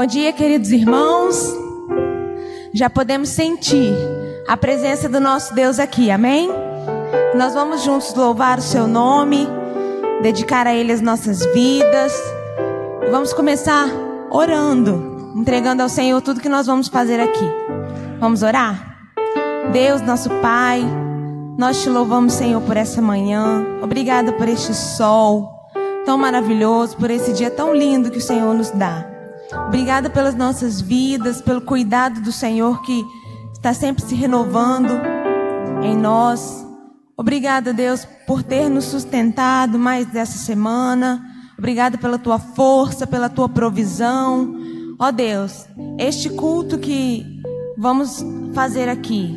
Bom dia, queridos irmãos. Já podemos sentir a presença do nosso Deus aqui, amém? Nós vamos juntos louvar o seu nome, dedicar a Ele as nossas vidas. E vamos começar orando, entregando ao Senhor tudo que nós vamos fazer aqui. Vamos orar? Deus, nosso Pai, nós te louvamos, Senhor, por essa manhã. Obrigada por este sol tão maravilhoso, por esse dia tão lindo que o Senhor nos dá. Obrigada pelas nossas vidas, pelo cuidado do Senhor que está sempre se renovando em nós. Obrigada, Deus, por ter nos sustentado mais dessa semana. Obrigada pela tua força, pela tua provisão. Ó Deus, este culto que vamos fazer aqui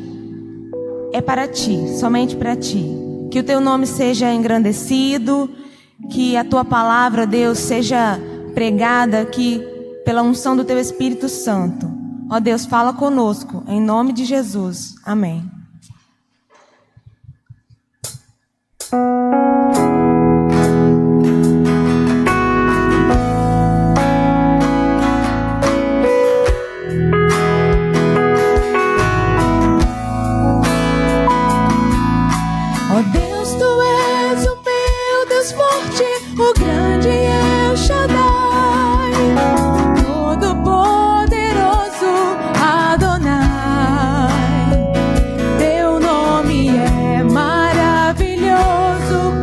é para ti, somente para ti. Que o teu nome seja engrandecido, que a tua palavra, Deus, seja pregada aqui pela unção do teu Espírito Santo. Ó Deus, fala conosco, em nome de Jesus. Amém. Ó Deus, tu és o meu Deus forte, o grande El Shaddai.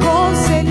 Conselheiro,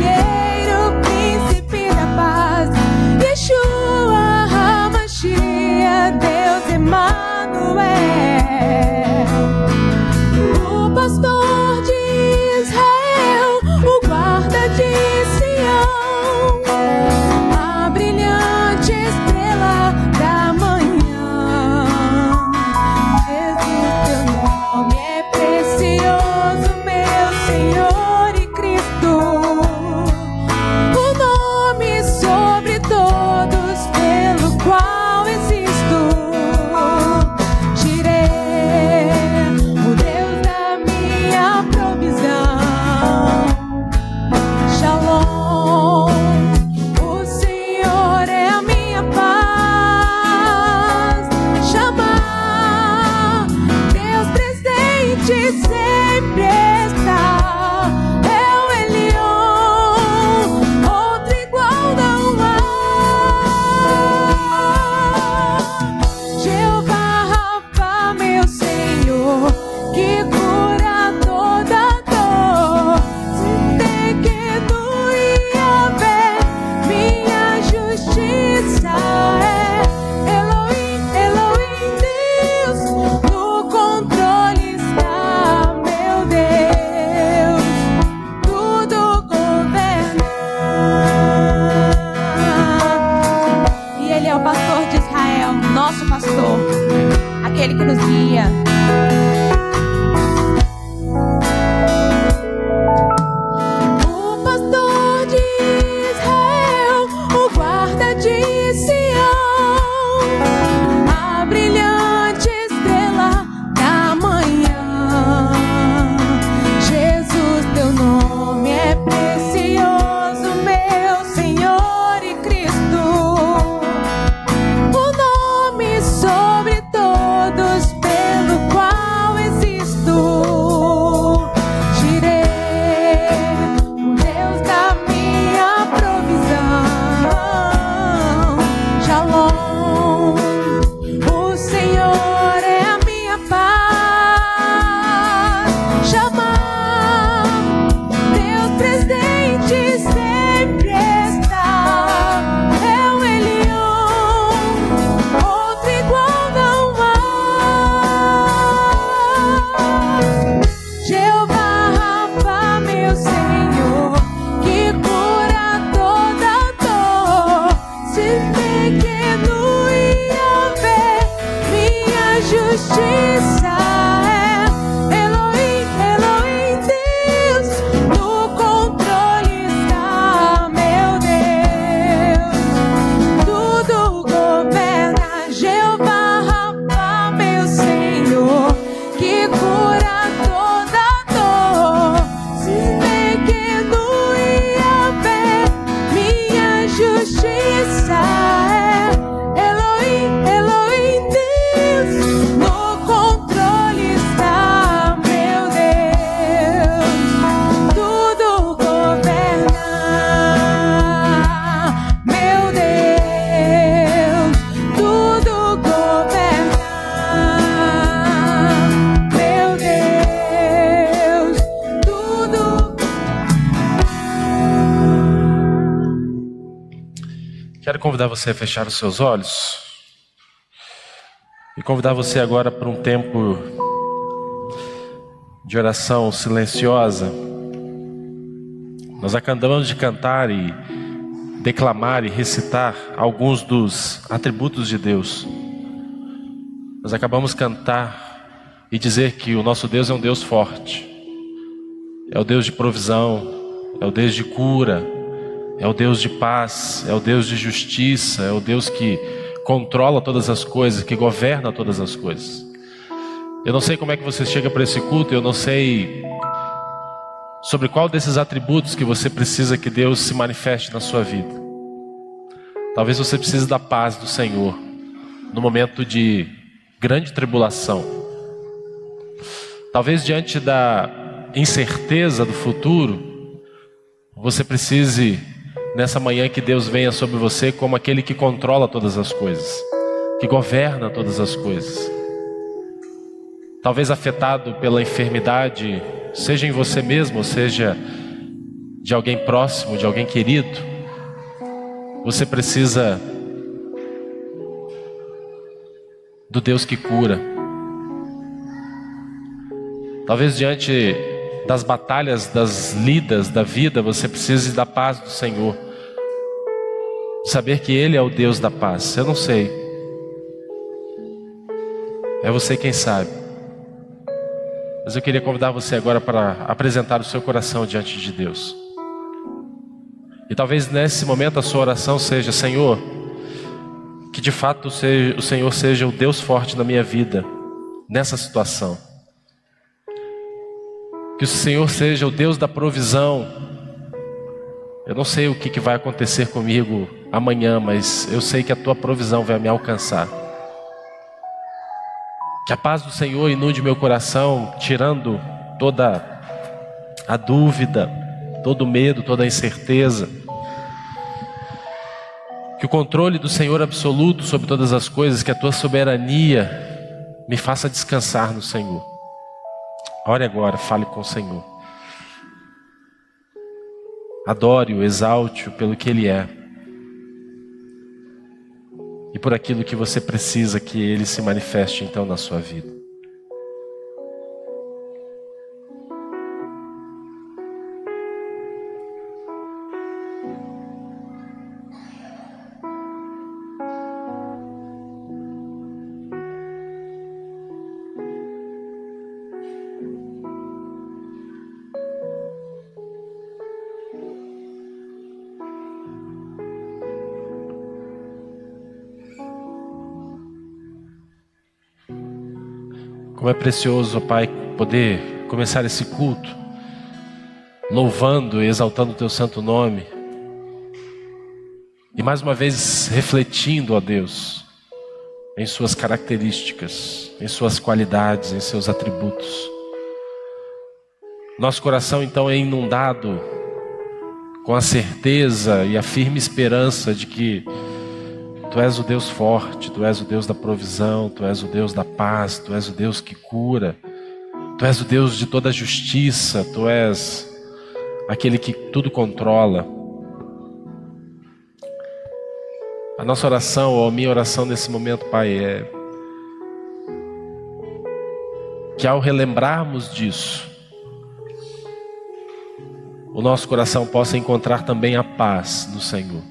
Quero convidar você a fechar os seus olhos e convidar você agora para um tempo de oração silenciosa. Nós acabamos de cantar e declamar e recitar alguns dos atributos de Deus. Nós acabamos de cantar e dizer que o nosso Deus é um Deus forte, é o Deus de provisão, é o Deus de cura, é o Deus de paz, é o Deus de justiça, é o Deus que controla todas as coisas, que governa todas as coisas. Eu não sei como é que você chega para esse culto, eu não sei sobre qual desses atributos que você precisa que Deus se manifeste na sua vida. Talvez você precise da paz do Senhor no momento de grande tribulação. Talvez diante da incerteza do futuro, você precise nessa manhã que Deus venha sobre você como aquele que controla todas as coisas, que governa todas as coisas. Talvez afetado pela enfermidade, seja em você mesmo, ou seja de alguém próximo, de alguém querido, você precisa do Deus que cura. Talvez diante das batalhas, das lidas da vida, você precise da paz do Senhor, saber que Ele é o Deus da paz. Eu não sei, é você quem sabe. Mas eu queria convidar você agora para apresentar o seu coração diante de Deus. E talvez nesse momento a sua oração seja: Senhor, que de fato o Senhor seja o Deus forte na minha vida, nessa situação. Que o Senhor seja o Deus da provisão. Eu não sei o que vai acontecer comigo amanhã, mas eu sei que a tua provisão vai me alcançar. Que a paz do Senhor inunde meu coração, tirando toda a dúvida, todo o medo, toda a incerteza. Que o controle do Senhor absoluto sobre todas as coisas, que a tua soberania me faça descansar no Senhor. Ore agora, fale com o Senhor. Adore-o, exalte-o pelo que Ele é. E por aquilo que você precisa que Ele se manifeste então na sua vida. Como é precioso, ó Pai, poder começar esse culto louvando e exaltando o Teu santo nome. E mais uma vez refletindo, ó Deus, em Suas características, em Suas qualidades, em Seus atributos. Nosso coração então é inundado com a certeza e a firme esperança de que Tu és o Deus forte, Tu és o Deus da provisão, Tu és o Deus da paz, Tu és o Deus que cura, Tu és o Deus de toda a justiça, Tu és aquele que tudo controla. A nossa oração, ou a minha oração nesse momento, Pai, é que ao relembrarmos disso, o nosso coração possa encontrar também a paz no Senhor.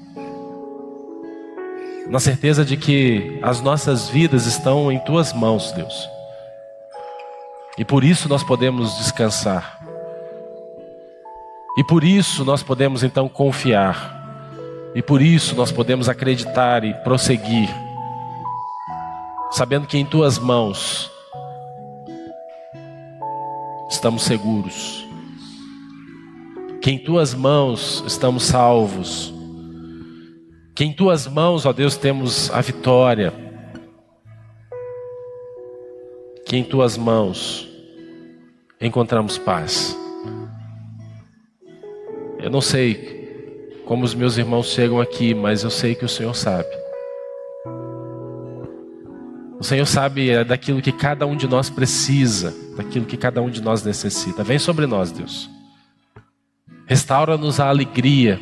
Na certeza de que as nossas vidas estão em Tuas mãos, Deus. E por isso nós podemos descansar. E por isso nós podemos então confiar. E por isso nós podemos acreditar e prosseguir, sabendo que em Tuas mãos estamos seguros. Que em Tuas mãos estamos salvos. Que em Tuas mãos, ó Deus, temos a vitória. Que em Tuas mãos encontramos paz. Eu não sei como os meus irmãos chegam aqui, mas eu sei que o Senhor sabe. O Senhor sabe daquilo que cada um de nós precisa, daquilo que cada um de nós necessita. Vem sobre nós, Deus. Restaura-nos a alegria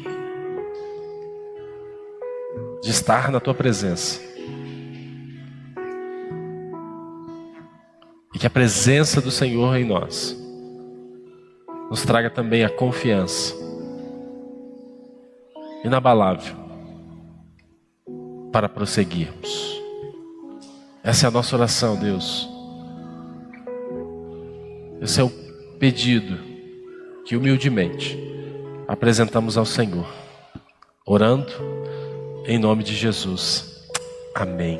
de estar na tua presença. E que a presença do Senhor em nós nos traga também a confiança inabalável para prosseguirmos. Essa é a nossa oração, Deus. Esse é o pedido que humildemente apresentamos ao Senhor, orando em nome de Jesus. Amém.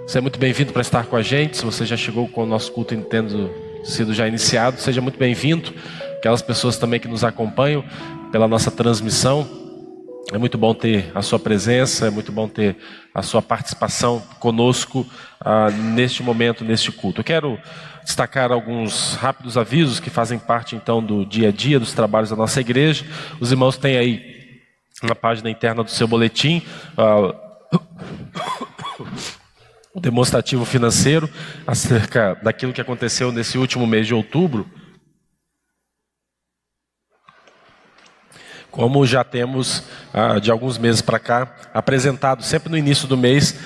Você é muito bem-vindo para estar com a gente. Se você já chegou com o nosso culto tendo sido já iniciado, seja muito bem-vindo. Aquelas pessoas também que nos acompanham pela nossa transmissão, é muito bom ter a sua presença, é muito bom ter a sua participação conosco neste momento, neste culto. Eu quero destacar alguns rápidos avisos que fazem parte então do dia a dia dos trabalhos da nossa igreja. Os irmãos têm aí na página interna do seu boletim o demonstrativo financeiro acerca daquilo que aconteceu nesse último mês de outubro. Como já temos, de alguns meses para cá, apresentado sempre no início do mês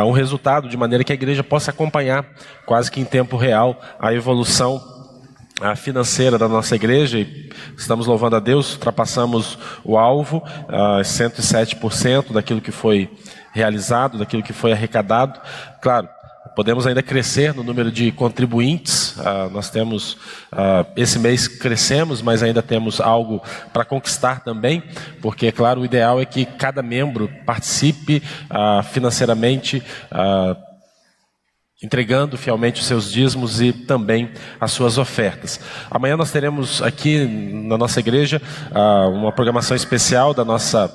um resultado, de maneira que a igreja possa acompanhar quase que em tempo real a evolução financeira da nossa igreja. E estamos louvando a Deus, ultrapassamos o alvo, 107% daquilo que foi realizado, daquilo que foi arrecadado. Claro, podemos ainda crescer no número de contribuintes. Nós temos, esse mês crescemos, mas ainda temos algo para conquistar também, porque, claro, o ideal é que cada membro participe financeiramente, entregando fielmente os seus dízimos e também as suas ofertas. Amanhã nós teremos aqui na nossa igreja uma programação especial da nossa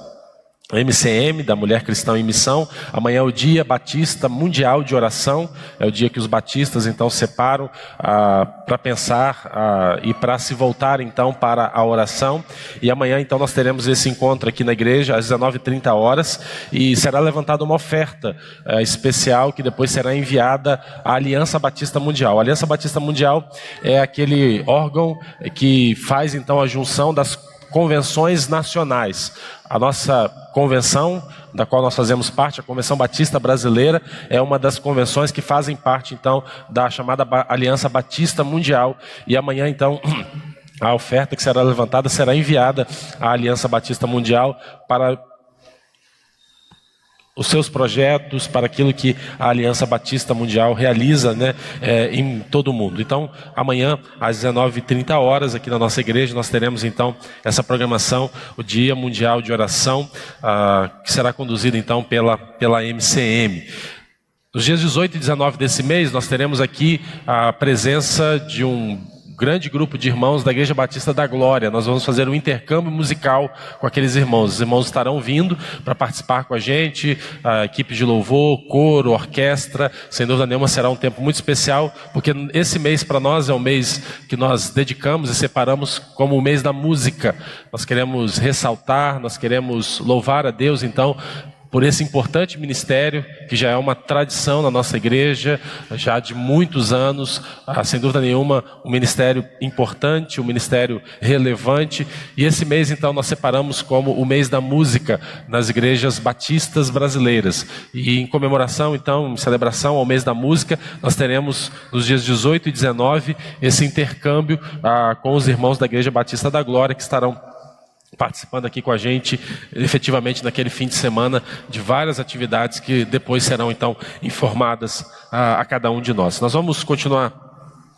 MCM, da Mulher Cristã em Missão. Amanhã é o Dia Batista Mundial de Oração. É o dia que os batistas então separam para pensar e para se voltar então para a oração. E amanhã então nós teremos esse encontro aqui na igreja às 19h30 e será levantada uma oferta especial que depois será enviada à Aliança Batista Mundial. A Aliança Batista Mundial é aquele órgão que faz então a junção das convenções nacionais. A nossa convenção, da qual nós fazemos parte, a Convenção Batista Brasileira, é uma das convenções que fazem parte, então, da chamada Aliança Batista Mundial. E amanhã, então, a oferta que será levantada será enviada à Aliança Batista Mundial para os seus projetos, para aquilo que a Aliança Batista Mundial realiza, né, em todo o mundo. Então, amanhã, às 19h30, aqui na nossa igreja, nós teremos então essa programação, o Dia Mundial de Oração, que será conduzido então pela MCM. Nos dias 18 e 19 desse mês, nós teremos aqui a presença de um grande grupo de irmãos da Igreja Batista da Glória. Nós vamos fazer um intercâmbio musical com aqueles irmãos. Os irmãos estarão vindo para participar com a gente, a equipe de louvor, coro, orquestra. Sem dúvida nenhuma será um tempo muito especial, porque esse mês para nós é um mês que nós dedicamos e separamos como o mês da música. Nós queremos ressaltar, nós queremos louvar a Deus, então, por esse importante ministério, que já é uma tradição na nossa igreja, já de muitos anos, sem dúvida nenhuma, um ministério importante, um ministério relevante. E esse mês, então, nós separamos como o mês da música nas igrejas batistas brasileiras. E em comemoração, então, em celebração ao mês da música, nós teremos, nos dias 18 e 19, esse intercâmbio com os irmãos da Igreja Batista da Glória, que estarão participando aqui com a gente, efetivamente naquele fim de semana, de várias atividades que depois serão então informadas a cada um de nós. Nós vamos continuar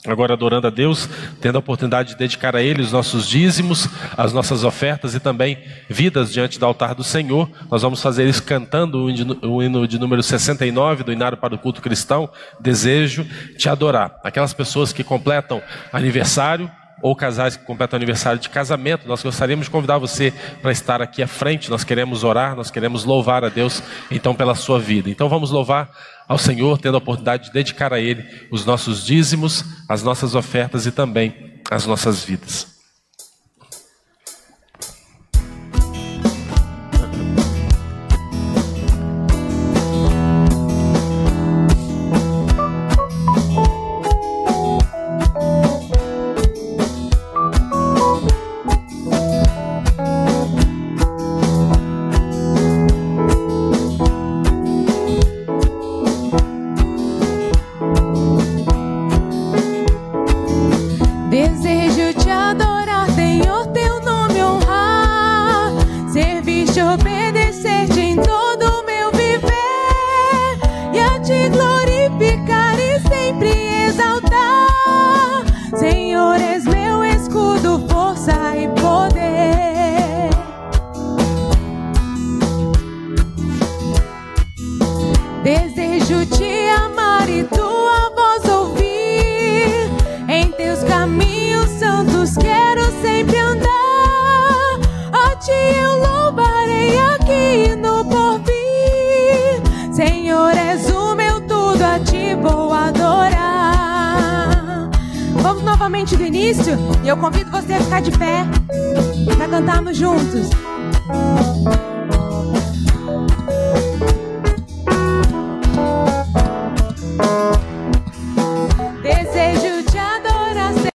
agora adorando a Deus, tendo a oportunidade de dedicar a Ele os nossos dízimos, as nossas ofertas e também vidas diante do altar do Senhor. Nós vamos fazer isso cantando o hino de número 69 do Inário para o Culto Cristão, Desejo Te Adorar. Aquelas pessoas que completam aniversário, ou casais que completam aniversário de casamento, nós gostaríamos de convidar você para estar aqui à frente. Nós queremos orar, nós queremos louvar a Deus, então, pela sua vida. Então vamos louvar ao Senhor, tendo a oportunidade de dedicar a Ele os nossos dízimos, as nossas ofertas e também as nossas vidas. desejo obedecer-te em todo o meu viver e a te glorificar e sempre exaltar. Senhor, és meu escudo, força e poder. Desejo te amar e tua voz ouvir. Em teus caminhos santos quero sempre andar. A ti eu louvarei aqui e no porvir. Senhor, és o meu tudo, a ti vou adorar. Vamos novamente do início e eu convido você a ficar de pé para cantarmos juntos. Desejo te adorar, Senhor.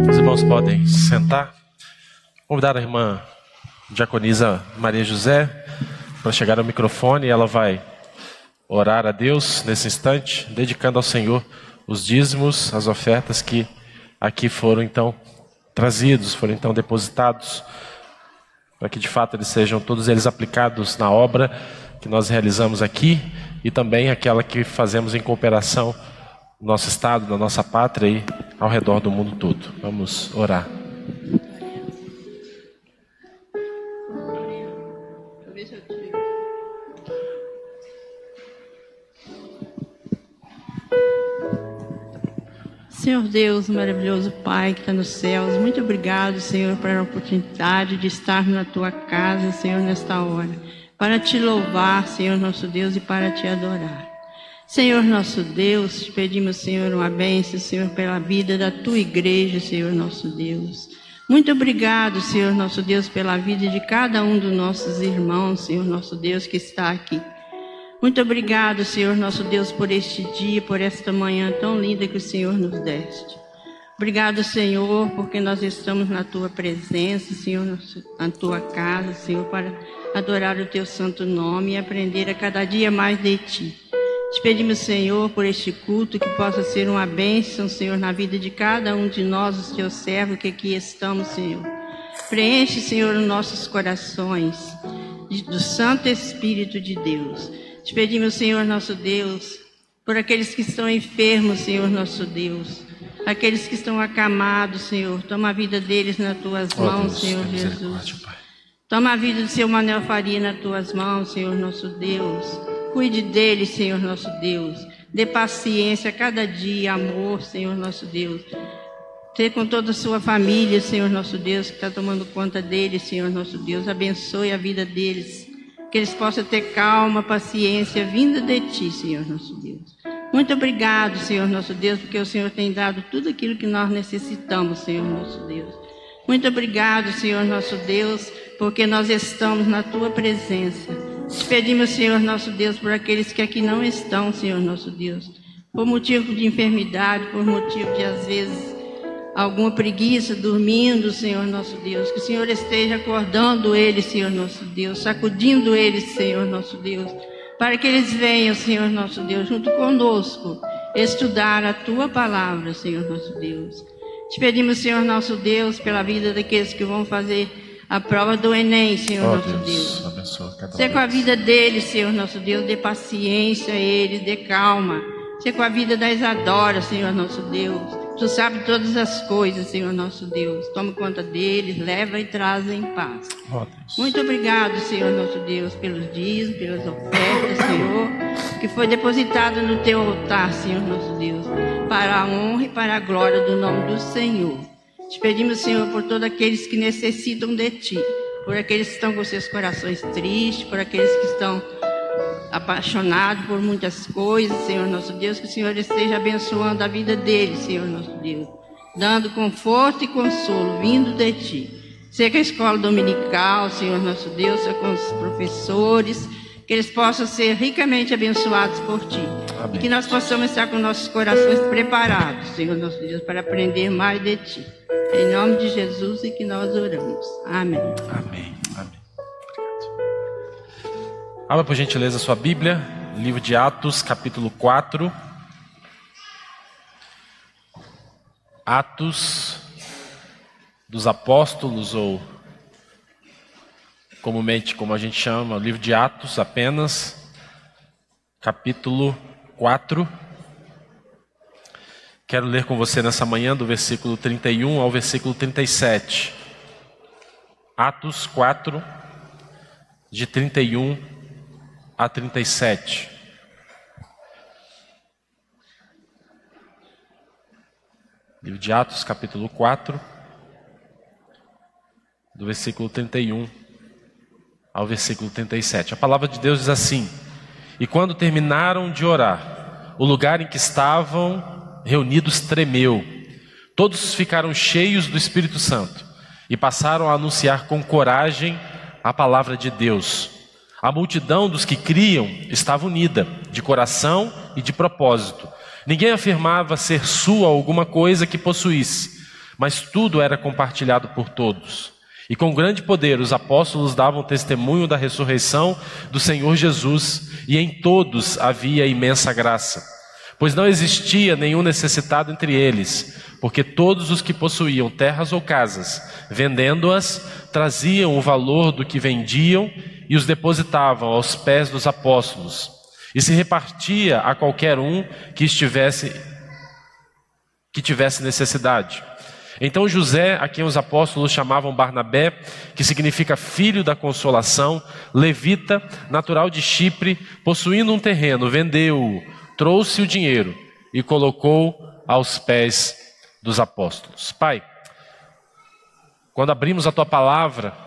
Os irmãos podem sentar. Convidar a irmã diaconisa Maria José para chegar ao microfone. Ela vai orar a Deus nesse instante, dedicando ao Senhor os dízimos, as ofertas que aqui foram então trazidos, foram então depositados, para que de fato eles sejam todos eles aplicados na obra que nós realizamos aqui e também aquela que fazemos em cooperação no nosso estado, na nossa pátria e ao redor do mundo todo. Vamos orar. Senhor Deus, maravilhoso Pai que está nos céus, muito obrigado, Senhor, pela oportunidade de estar na Tua casa, Senhor, nesta hora, para Te louvar, Senhor nosso Deus, e para Te adorar. Senhor nosso Deus, te pedimos, Senhor, uma bênção, Senhor, pela vida da Tua igreja, Senhor nosso Deus. Muito obrigado, Senhor nosso Deus, pela vida de cada um dos nossos irmãos, Senhor nosso Deus, que está aqui. Muito obrigado, Senhor nosso Deus, por este dia, por esta manhã tão linda que o Senhor nos deste. Obrigado, Senhor, porque nós estamos na Tua presença, Senhor, na Tua casa, Senhor, para adorar o Teu santo nome e aprender a cada dia mais de Ti. Te pedimos, Senhor, por este culto, que possa ser uma bênção, Senhor, na vida de cada um de nós, os Teus servos que aqui estamos, Senhor. Preenche, Senhor, os nossos corações do Santo Espírito de Deus. Te pedimos, Senhor nosso Deus, por aqueles que estão enfermos, Senhor nosso Deus, aqueles que estão acamados, Senhor, toma a vida deles nas Tuas mãos, Deus, Senhor Jesus. Toma a vida do seu Manel Faria nas Tuas mãos, Senhor nosso Deus. Cuide deles, Senhor nosso Deus. Dê paciência a cada dia, amor, Senhor nosso Deus. Ser com toda a sua família, Senhor nosso Deus, que está tomando conta deles, Senhor nosso Deus. Abençoe a vida deles. Que eles possam ter calma, paciência, vinda de Ti, Senhor nosso Deus. Muito obrigado, Senhor nosso Deus, porque o Senhor tem dado tudo aquilo que nós necessitamos, Senhor nosso Deus. Muito obrigado, Senhor nosso Deus, porque nós estamos na Tua presença. Te pedimos, Senhor nosso Deus, por aqueles que aqui não estão, Senhor nosso Deus, por motivo de enfermidade, por motivo de, às vezes, alguma preguiça, dormindo, Senhor nosso Deus, que o Senhor esteja acordando eles, Senhor nosso Deus, sacudindo eles, Senhor nosso Deus, para que eles venham, Senhor nosso Deus, junto conosco, estudar a Tua palavra, Senhor nosso Deus. Te pedimos, Senhor nosso Deus, pela vida daqueles que vão fazer a prova do Enem, Senhor nosso Deus. Ser com a vida deles, Senhor nosso Deus, dê paciência a eles, dê calma. Ser com a vida da Isadora, Senhor nosso Deus. Tu sabes todas as coisas, Senhor nosso Deus. Toma conta deles, leva e traz em paz. Muito obrigado, Senhor nosso Deus, pelos dízimos, pelas ofertas, Senhor, que foi depositado no Teu altar, Senhor nosso Deus, para a honra e para a glória do nome do Senhor. Te pedimos, Senhor, por todos aqueles que necessitam de Ti, por aqueles que estão com seus corações tristes, por aqueles que estão apaixonado por muitas coisas, Senhor nosso Deus, que o Senhor esteja abençoando a vida deles, Senhor nosso Deus, dando conforto e consolo, vindo de Ti. Seja com a escola dominical, Senhor nosso Deus, seja com os professores, que eles possam ser ricamente abençoados por Ti. Amém. E que nós possamos estar com nossos corações preparados, Senhor nosso Deus, para aprender mais de Ti. Em nome de Jesus é que nós oramos. Amém. Amém. Amém. Abra por gentileza sua Bíblia, livro de Atos, capítulo 4. Atos dos Apóstolos, ou comumente como a gente chama, o livro de Atos apenas, capítulo 4. Quero ler com você nessa manhã do versículo 31 ao versículo 37. Atos 4, de 31 a 37. Livro de Atos, capítulo 4, do versículo 31 ao versículo 37. A palavra de Deus diz assim: E quando terminaram de orar, o lugar em que estavam reunidos tremeu. Todos ficaram cheios do Espírito Santo e passaram a anunciar com coragem a palavra de Deus. A multidão dos que criam estava unida, de coração e de propósito. Ninguém afirmava ser sua alguma coisa que possuísse, mas tudo era compartilhado por todos. E com grande poder os apóstolos davam testemunho da ressurreição do Senhor Jesus, e em todos havia imensa graça. Pois não existia nenhum necessitado entre eles, porque todos os que possuíam terras ou casas, vendendo-as, traziam o valor do que vendiam e os depositavam aos pés dos apóstolos. E se repartia a qualquer um que tivesse necessidade. Então José, a quem os apóstolos chamavam Barnabé, que significa filho da consolação, levita, natural de Chipre, possuindo um terreno, vendeu-o, trouxe o dinheiro e colocou aos pés dos apóstolos. Pai, quando abrimos a Tua palavra,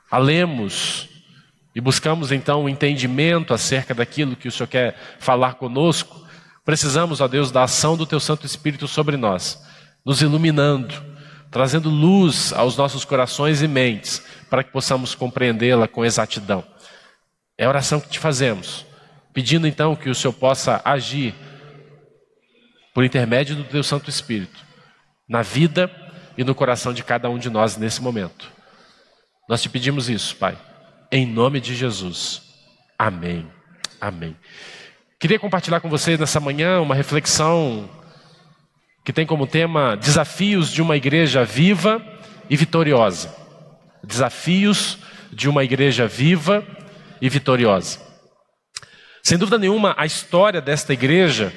a lemos e buscamos então o entendimento acerca daquilo que o Senhor quer falar conosco, precisamos, ó Deus, da ação do Teu Santo Espírito sobre nós, nos iluminando, trazendo luz aos nossos corações e mentes, para que possamos compreendê-la com exatidão. É a oração que te fazemos, pedindo então que o Senhor possa agir por intermédio do Teu Santo Espírito, na vida e no coração de cada um de nós nesse momento. Nós te pedimos isso, Pai, em nome de Jesus. Amém. Amém. Queria compartilhar com vocês nessa manhã uma reflexão que tem como tema desafios de uma igreja viva e vitoriosa. Desafios de uma igreja viva e vitoriosa. Sem dúvida nenhuma, a história desta igreja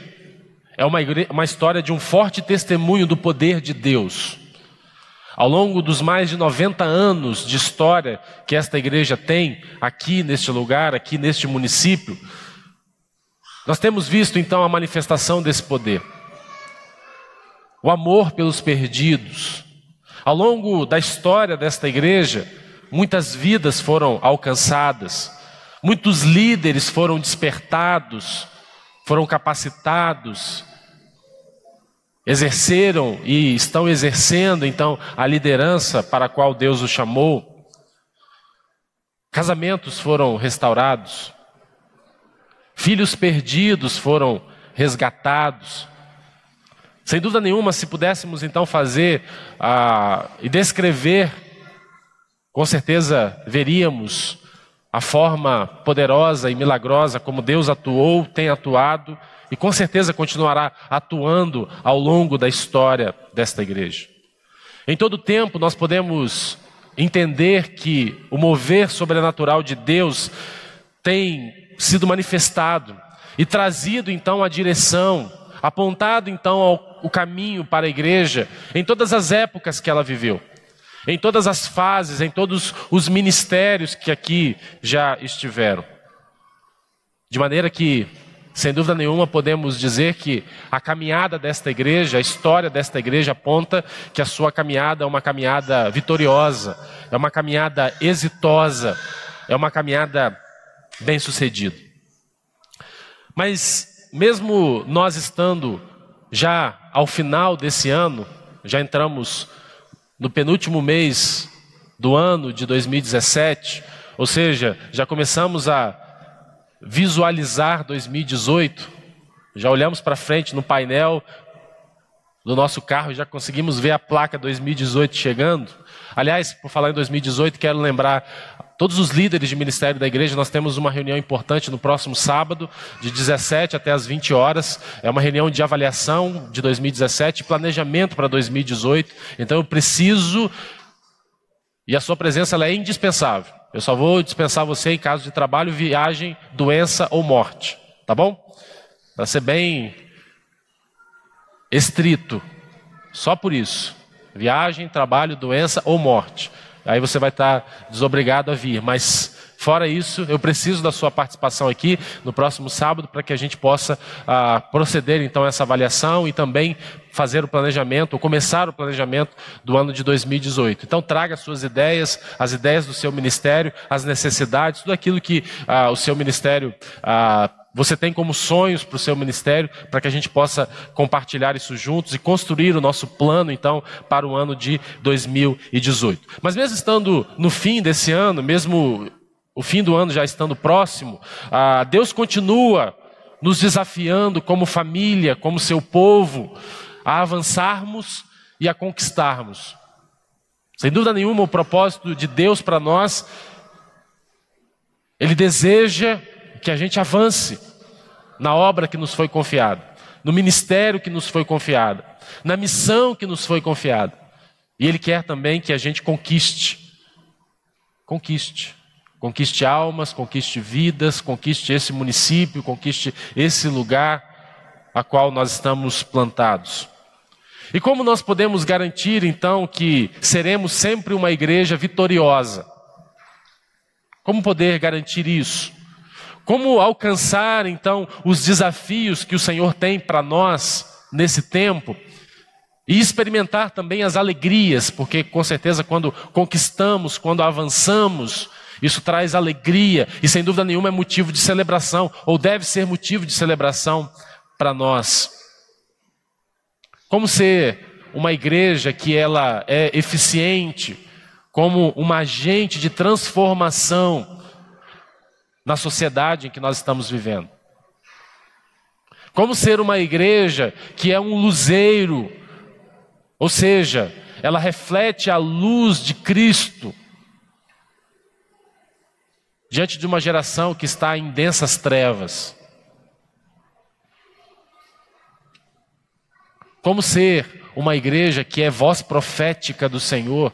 é uma história de um forte testemunho do poder de Deus. Ao longo dos mais de 90 anos de história que esta igreja tem aqui neste lugar, aqui neste município, nós temos visto então a manifestação desse poder. O amor pelos perdidos. Ao longo da história desta igreja, muitas vidas foram alcançadas, muitos líderes foram despertados, foram capacitados, exerceram e estão exercendo então a liderança para a qual Deus os chamou. Casamentos foram restaurados, filhos perdidos foram resgatados. Sem dúvida nenhuma, se pudéssemos então fazer e descrever, com certeza veríamos a forma poderosa e milagrosa como Deus atuou, tem atuado e com certeza continuará atuando ao longo da história desta igreja. Em todo tempo nós podemos entender que o mover sobrenatural de Deus tem sido manifestado e trazido então a direção, apontado então o caminho para a igreja em todas as épocas que ela viveu, em todas as fases, em todos os ministérios que aqui já estiveram. De maneira que, sem dúvida nenhuma, podemos dizer que a caminhada desta igreja, a história desta igreja aponta que a sua caminhada é uma caminhada vitoriosa, é uma caminhada exitosa, é uma caminhada bem-sucedida. Mas mesmo nós estando já ao final desse ano, já entramos no penúltimo mês do ano de 2017, ou seja, já começamos a visualizar 2018, já olhamos para frente no painel do nosso carro e já conseguimos ver a placa 2018 chegando. Aliás, por falar em 2018, quero lembrar todos os líderes de ministério da igreja. Nós temos uma reunião importante no próximo sábado, de 17 até as 20 horas. É uma reunião de avaliação de 2017 e planejamento para 2018. Então eu preciso, e a sua presença ela é indispensável. Eu só vou dispensar você em caso de trabalho, viagem, doença ou morte. Tá bom? Para ser bem estrito. Só por isso. Viagem, trabalho, doença ou morte. Aí você vai estar desobrigado a vir. Mas fora isso, eu preciso da sua participação aqui no próximo sábado para que a gente possa proceder então a essa avaliação e também fazer o planejamento, ou começar o planejamento do ano de 2018. Então traga as suas ideias, as ideias do seu ministério, as necessidades, tudo aquilo que o seu ministério você tem como sonhos para o seu ministério, para que a gente possa compartilhar isso juntos e construir o nosso plano, então, para o ano de 2018. Mas mesmo estando no fim desse ano, mesmo o fim do ano já estando próximo, Deus continua nos desafiando como família, como seu povo, a avançarmos e a conquistarmos. Sem dúvida nenhuma, o propósito de Deus para nós, Ele deseja que a gente avance na obra que nos foi confiada, no ministério que nos foi confiado, na missão que nos foi confiada. E Ele quer também que a gente conquiste almas, conquiste vidas, conquiste esse município, conquiste esse lugar a qual nós estamos plantados. E como nós podemos garantir então que seremos sempre uma igreja vitoriosa? Como poder garantir isso? Como alcançar, então, os desafios que o Senhor tem para nós nesse tempo e experimentar também as alegrias, porque com certeza quando conquistamos, quando avançamos, isso traz alegria e sem dúvida nenhuma é motivo de celebração, ou deve ser motivo de celebração para nós. Como ser uma igreja que ela é eficiente, como um agente de transformação na sociedade em que nós estamos vivendo. Como ser uma igreja que é um luzeiro, ou seja, ela reflete a luz de Cristo diante de uma geração que está em densas trevas. Como ser uma igreja que é voz profética do Senhor.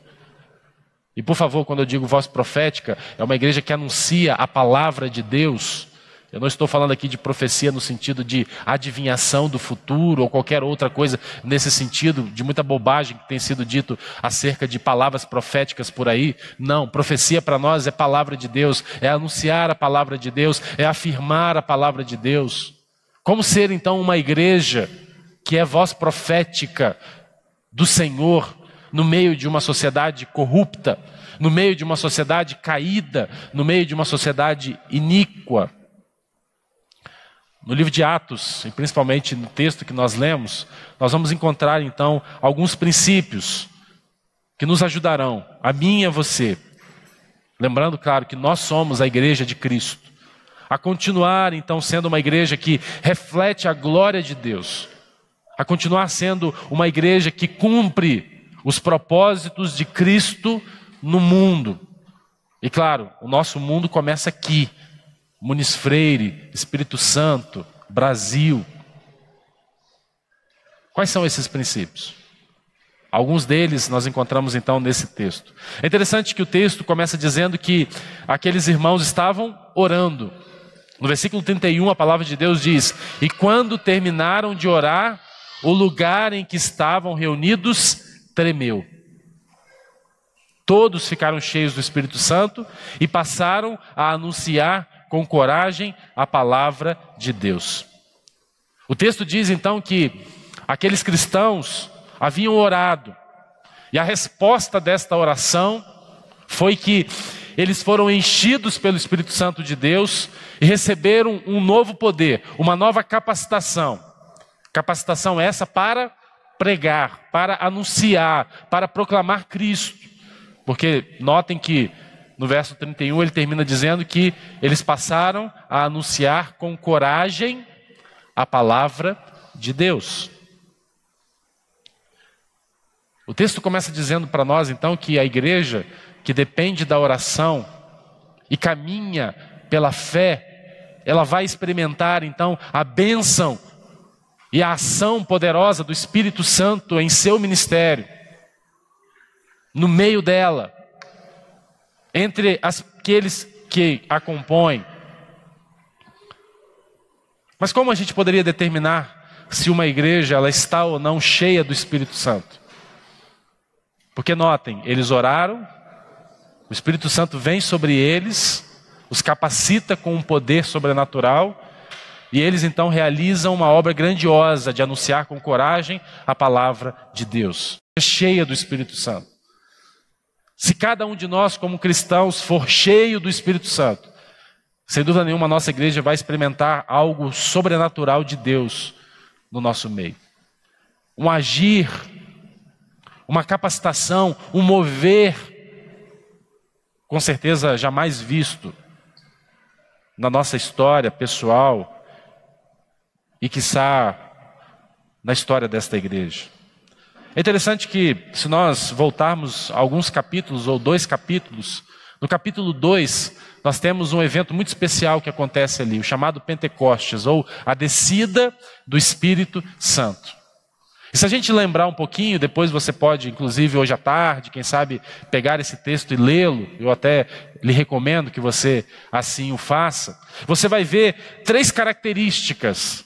E por favor, quando eu digo voz profética, é uma igreja que anuncia a palavra de Deus. Eu não estou falando aqui de profecia no sentido de adivinhação do futuro ou qualquer outra coisa nesse sentido, de muita bobagem que tem sido dito acerca de palavras proféticas por aí. Não, profecia para nós é palavra de Deus, é anunciar a palavra de Deus, é afirmar a palavra de Deus. Como ser então uma igreja que é voz profética do Senhor no meio de uma sociedade corrupta, no meio de uma sociedade caída, no meio de uma sociedade iníqua? No livro de Atos, e principalmente no texto que nós lemos, nós vamos encontrar então alguns princípios que nos ajudarão, a mim e a você, lembrando, claro, que nós somos a igreja de Cristo, a continuar então sendo uma igreja que reflete a glória de Deus, a continuar sendo uma igreja que cumpre os propósitos de Cristo no mundo. E claro, o nosso mundo começa aqui, Muniz Freire, Espírito Santo, Brasil. Quais são esses princípios? Alguns deles nós encontramos então nesse texto. É interessante que o texto começa dizendo que aqueles irmãos estavam orando. No versículo 31 a palavra de Deus diz: e quando terminaram de orar, o lugar em que estavam reunidos tremeu. Todos ficaram cheios do Espírito Santo e passaram a anunciar com coragem a palavra de Deus. O texto diz então que aqueles cristãos haviam orado, e a resposta desta oração foi que eles foram enchidos pelo Espírito Santo de Deus e receberam um novo poder, uma nova capacitação. Capacitação essa para pregar, para anunciar, para proclamar Cristo. Porque notem que no verso 31 ele termina dizendo que eles passaram a anunciar com coragem a palavra de Deus. O texto começa dizendo para nós, então, que a igreja que depende da oração e caminha pela fé, ela vai experimentar, então, a bênção e a ação poderosa do Espírito Santo em seu ministério, no meio dela, entre aqueles que a compõem. Mas como a gente poderia determinar se uma igreja ela está ou não cheia do Espírito Santo? Porque notem, eles oraram, o Espírito Santo vem sobre eles, os capacita com um poder sobrenatural, e eles então realizam uma obra grandiosa de anunciar com coragem a palavra de Deus. É cheia do Espírito Santo. Se cada um de nós como cristãos for cheio do Espírito Santo, sem dúvida nenhuma a nossa igreja vai experimentar algo sobrenatural de Deus no nosso meio. Um agir, uma capacitação, um mover, com certeza jamais visto na nossa história pessoal e quiçá na história desta igreja. É interessante que, se nós voltarmos alguns capítulos ou 2 capítulos, no capítulo 2, nós temos um evento muito especial que acontece ali, o chamado Pentecostes, ou a descida do Espírito Santo. E se a gente lembrar um pouquinho, depois você pode, inclusive hoje à tarde, quem sabe, pegar esse texto e lê-lo, eu até lhe recomendo que você assim o faça. Você vai ver 3 características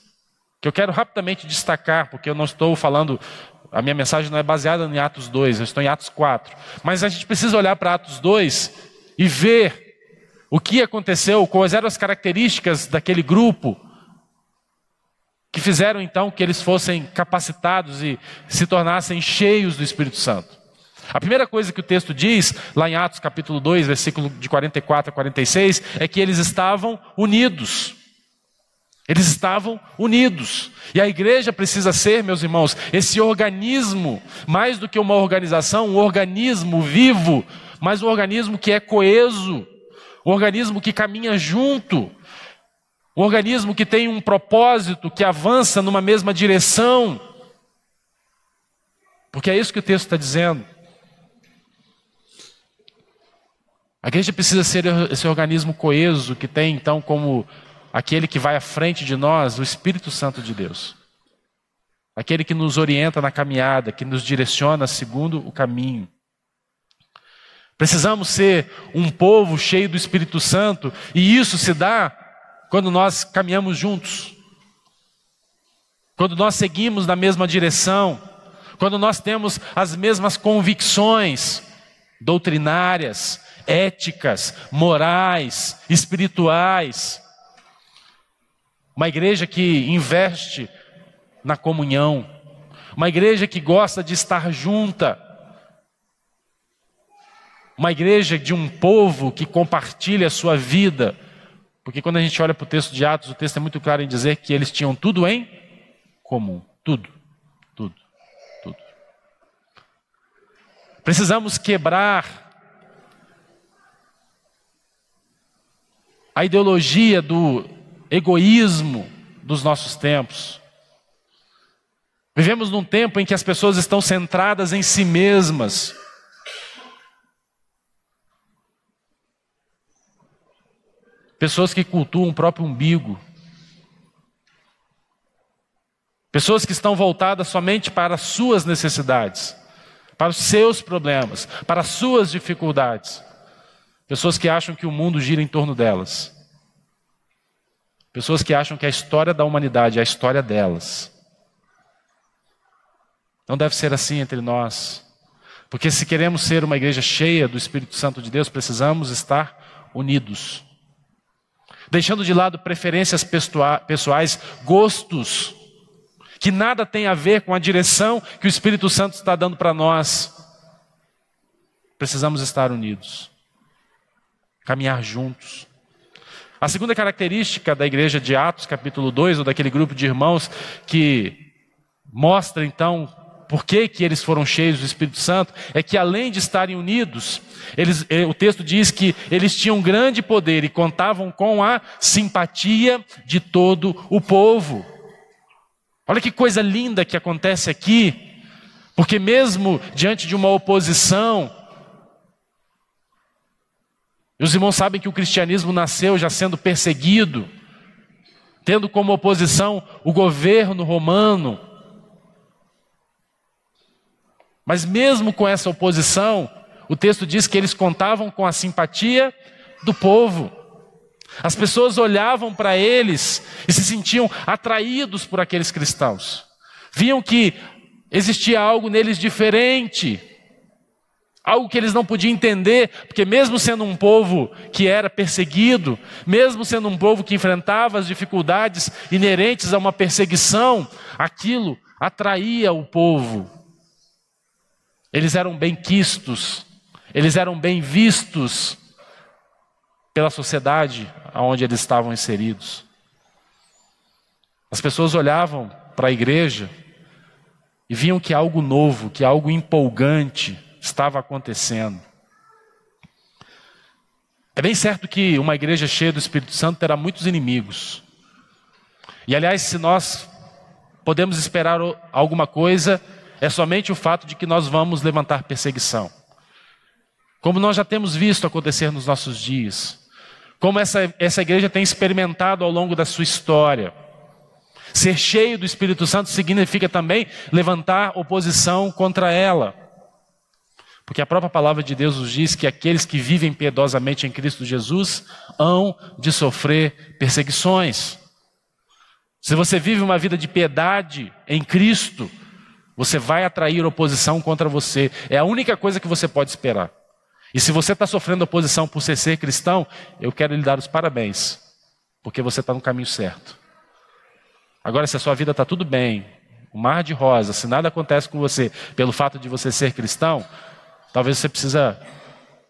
que eu quero rapidamente destacar, porque eu não estou falando, a minha mensagem não é baseada em Atos 2, eu estou em Atos 4. Mas a gente precisa olhar para Atos 2 e ver o que aconteceu, quais eram as características daquele grupo que fizeram então que eles fossem capacitados e se tornassem cheios do Espírito Santo. A primeira coisa que o texto diz, lá em Atos capítulo 2, versículo de 44 a 46, é que eles estavam unidos. Eles estavam unidos. E a igreja precisa ser, meus irmãos, esse organismo, mais do que uma organização, um organismo vivo, mas um organismo que é coeso, um organismo que caminha junto, um organismo que tem um propósito, que avança numa mesma direção. Porque é isso que o texto está dizendo. A igreja precisa ser esse organismo coeso, que tem então como aquele que vai à frente de nós, o Espírito Santo de Deus. Aquele que nos orienta na caminhada, que nos direciona segundo o caminho. Precisamos ser um povo cheio do Espírito Santo, e isso se dá quando nós caminhamos juntos. Quando nós seguimos na mesma direção, quando nós temos as mesmas convicções doutrinárias, éticas, morais, espirituais. Uma igreja que investe na comunhão, uma igreja que gosta de estar junta, uma igreja de um povo que compartilha a sua vida, porque quando a gente olha para o texto de Atos, o texto é muito claro em dizer que eles tinham tudo em comum, tudo. Precisamos quebrar a ideologia do egoísmo dos nossos tempos. Vivemos num tempo em que as pessoas estão centradas em si mesmas. Pessoas que cultuam o próprio umbigo. Pessoas que estão voltadas somente para as suas necessidades, para os seus problemas, para as suas dificuldades. Pessoas que acham que o mundo gira em torno delas. Pessoas que acham que a história da humanidade é a história delas. Não deve ser assim entre nós. Porque se queremos ser uma igreja cheia do Espírito Santo de Deus, precisamos estar unidos. Deixando de lado preferências pessoais, gostos, que nada tem a ver com a direção que o Espírito Santo está dando para nós. Precisamos estar unidos. Caminhar juntos. A segunda característica da igreja de Atos, capítulo 2, ou daquele grupo de irmãos que mostra então por que eles foram cheios do Espírito Santo, é que além de estarem unidos, o texto diz que eles tinham grande poder e contavam com a simpatia de todo o povo. Olha que coisa linda que acontece aqui. Porque mesmo diante de uma oposição, os irmãos sabem que o cristianismo nasceu já sendo perseguido, tendo como oposição o governo romano. Mas mesmo com essa oposição, o texto diz que eles contavam com a simpatia do povo. As pessoas olhavam para eles e se sentiam atraídos por aqueles cristãos. Viam que existia algo neles diferente, algo que eles não podiam entender, porque mesmo sendo um povo que era perseguido, mesmo sendo um povo que enfrentava as dificuldades inerentes a uma perseguição, aquilo atraía o povo. Eles eram bem quistos, eles eram bem vistos pela sociedade onde eles estavam inseridos. As pessoas olhavam para a igreja e viam que algo novo, que algo empolgante estava acontecendo. É bem certo que uma igreja cheia do Espírito Santo terá muitos inimigos. E aliás, se nós podemos esperar alguma coisa, é somente o fato de que nós vamos levantar perseguição. Como nós já temos visto acontecer nos nossos dias. Como essa igreja tem experimentado ao longo da sua história. Ser cheio do Espírito Santo significa também levantar oposição contra ela. Porque a própria palavra de Deus nos diz que aqueles que vivem piedosamente em Cristo Jesus hão de sofrer perseguições. Se você vive uma vida de piedade em Cristo, você vai atrair oposição contra você. É a única coisa que você pode esperar. E se você está sofrendo oposição por ser cristão, eu quero lhe dar os parabéns, porque você está no caminho certo. Agora, se a sua vida está tudo bem, um mar de rosa, se nada acontece com você pelo fato de você ser cristão, talvez você precisa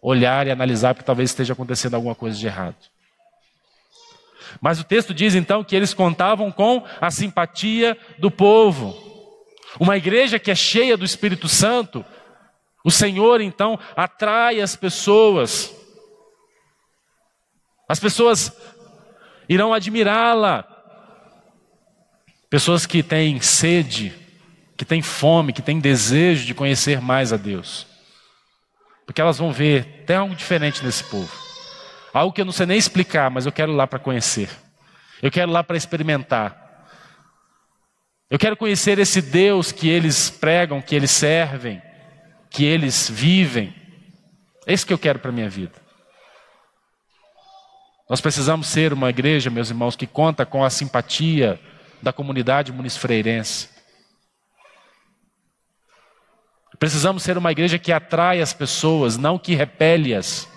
olhar e analisar, porque talvez esteja acontecendo alguma coisa de errado. Mas o texto diz então que eles contavam com a simpatia do povo. Uma igreja que é cheia do Espírito Santo, o Senhor então atrai as pessoas. As pessoas irão admirá-la. Pessoas que têm sede, que têm fome, que têm desejo de conhecer mais a Deus. Porque elas vão ver, tem algo diferente nesse povo. Algo que eu não sei nem explicar, mas eu quero ir lá para conhecer. Eu quero ir lá para experimentar. Eu quero conhecer esse Deus que eles pregam, que eles servem, que eles vivem. É isso que eu quero para a minha vida. Nós precisamos ser uma igreja, meus irmãos, que conta com a simpatia da comunidade municifreirense. Precisamos ser uma igreja que atrai as pessoas, não que repele-as.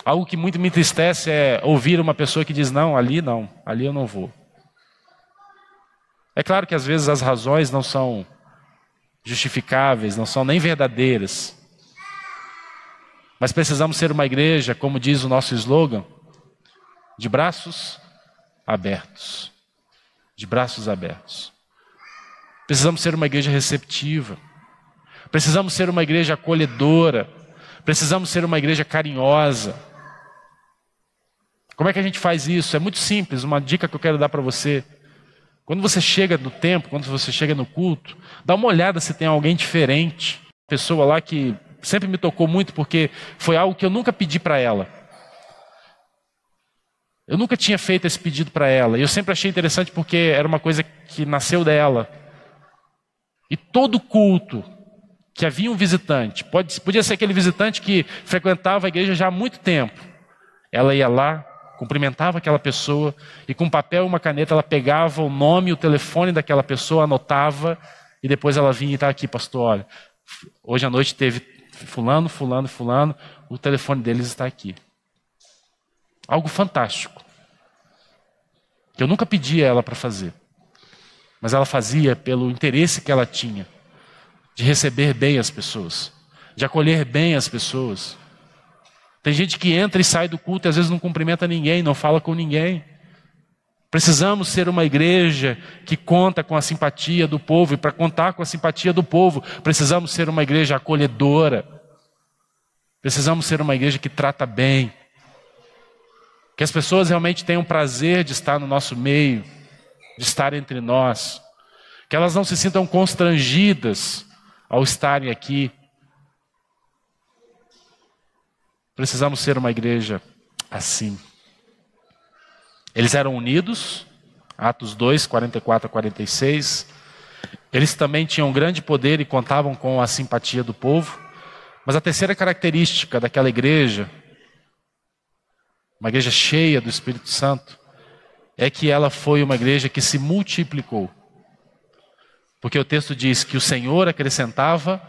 Algo que muito me entristece é ouvir uma pessoa que diz, não, ali eu não vou. É claro que às vezes as razões não são justificáveis, não são nem verdadeiras. Mas precisamos ser uma igreja, como diz o nosso slogan, de braços abertos. De braços abertos. Precisamos ser uma igreja receptiva. Precisamos ser uma igreja acolhedora. Precisamos ser uma igreja carinhosa. Como é que a gente faz isso? É muito simples, uma dica que eu quero dar para você. Quando você chega no templo, quando você chega no culto, dá uma olhada se tem alguém diferente. Pessoa lá que sempre me tocou muito porque foi algo que eu nunca pedi para ela. Eu nunca tinha feito esse pedido para ela. E eu sempre achei interessante porque era uma coisa que nasceu dela. E todo culto que havia um visitante, podia ser aquele visitante que frequentava a igreja já há muito tempo. Ela ia lá, cumprimentava aquela pessoa e com papel e uma caneta ela pegava o nome e o telefone daquela pessoa, anotava e depois ela vinha e estava aqui, pastor, olha, hoje à noite teve fulano, o telefone deles está aqui. Algo fantástico. Que eu nunca pedi a ela para fazer. Mas ela fazia pelo interesse que ela tinha de receber bem as pessoas, de acolher bem as pessoas. Tem gente que entra e sai do culto e às vezes não cumprimenta ninguém, não fala com ninguém. Precisamos ser uma igreja que conta com a simpatia do povo, e para contar com a simpatia do povo, precisamos ser uma igreja acolhedora. Precisamos ser uma igreja que trata bem. Que as pessoas realmente tenham prazer de estar no nosso meio, de estar entre nós. Que elas não se sintam constrangidas ao estarem aqui. Precisamos ser uma igreja assim. Eles eram unidos, Atos 2, 44 a 46. Eles também tinham grande poder e contavam com a simpatia do povo. Mas a terceira característica daquela igreja, uma igreja cheia do Espírito Santo, é que ela foi uma igreja que se multiplicou. Porque o texto diz que o Senhor acrescentava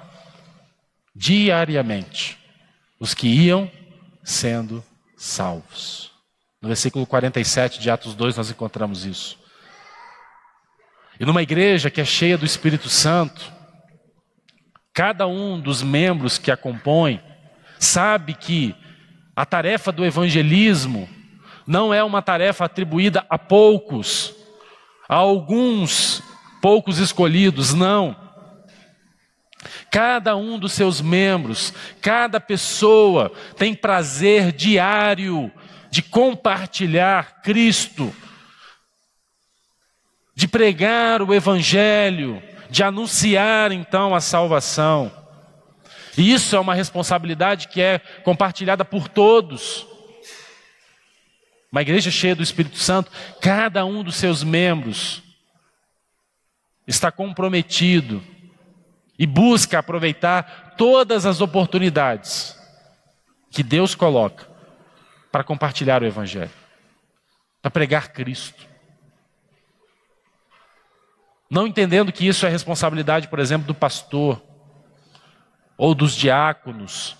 diariamente os que iam sendo salvos. No versículo 47 de Atos 2 nós encontramos isso. E numa igreja que é cheia do Espírito Santo, cada um dos membros que a compõem sabe que a tarefa do evangelismo não é uma tarefa atribuída a poucos, a alguns poucos escolhidos, não. Cada um dos seus membros, cada pessoa tem prazer diário de compartilhar Cristo, de pregar o Evangelho, de anunciar então a salvação. E isso é uma responsabilidade que é compartilhada por todos. Uma igreja cheia do Espírito Santo, cada um dos seus membros está comprometido e busca aproveitar todas as oportunidades que Deus coloca para compartilhar o Evangelho, para pregar Cristo. Não entendendo que isso é responsabilidade, por exemplo, do pastor, ou dos diáconos,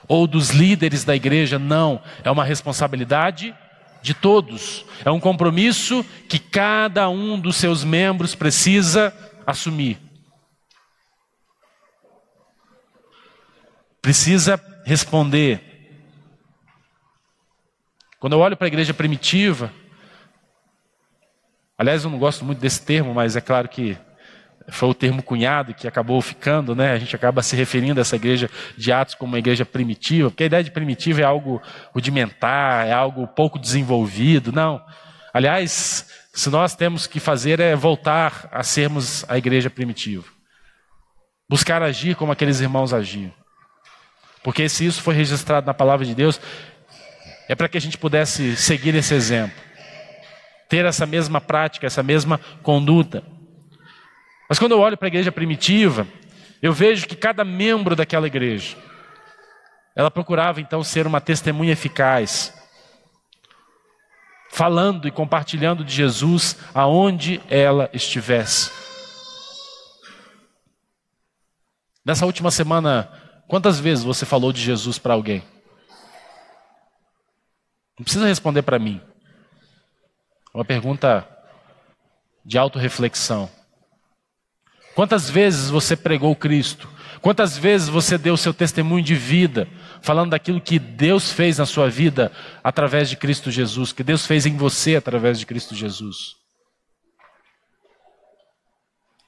ou dos líderes da igreja, não. É uma responsabilidade de todos. É um compromisso que cada um dos seus membros precisa assumir. Precisa responder. Quando eu olho para a igreja primitiva, aliás, eu não gosto muito desse termo, mas é claro que foi o termo cunhado que acabou ficando, né? A gente acaba se referindo a essa igreja de Atos como uma igreja primitiva, porque a ideia de primitiva é algo rudimentar, é algo pouco desenvolvido. Não. Aliás, se nós temos que fazer é voltar a sermos a igreja primitiva. Buscar agir como aqueles irmãos agiam. Porque se isso foi registrado na palavra de Deus, é para que a gente pudesse seguir esse exemplo. Ter essa mesma prática, essa mesma conduta. Mas quando eu olho para a igreja primitiva, eu vejo que cada membro daquela igreja, ela procurava então ser uma testemunha eficaz, falando e compartilhando de Jesus aonde ela estivesse. Nessa última semana, quantas vezes você falou de Jesus para alguém? Não precisa responder para mim. É uma pergunta de autorreflexão. Quantas vezes você pregou Cristo? Quantas vezes você deu seu testemunho de vida, falando daquilo que Deus fez na sua vida através de Cristo Jesus, que Deus fez em você através de Cristo Jesus?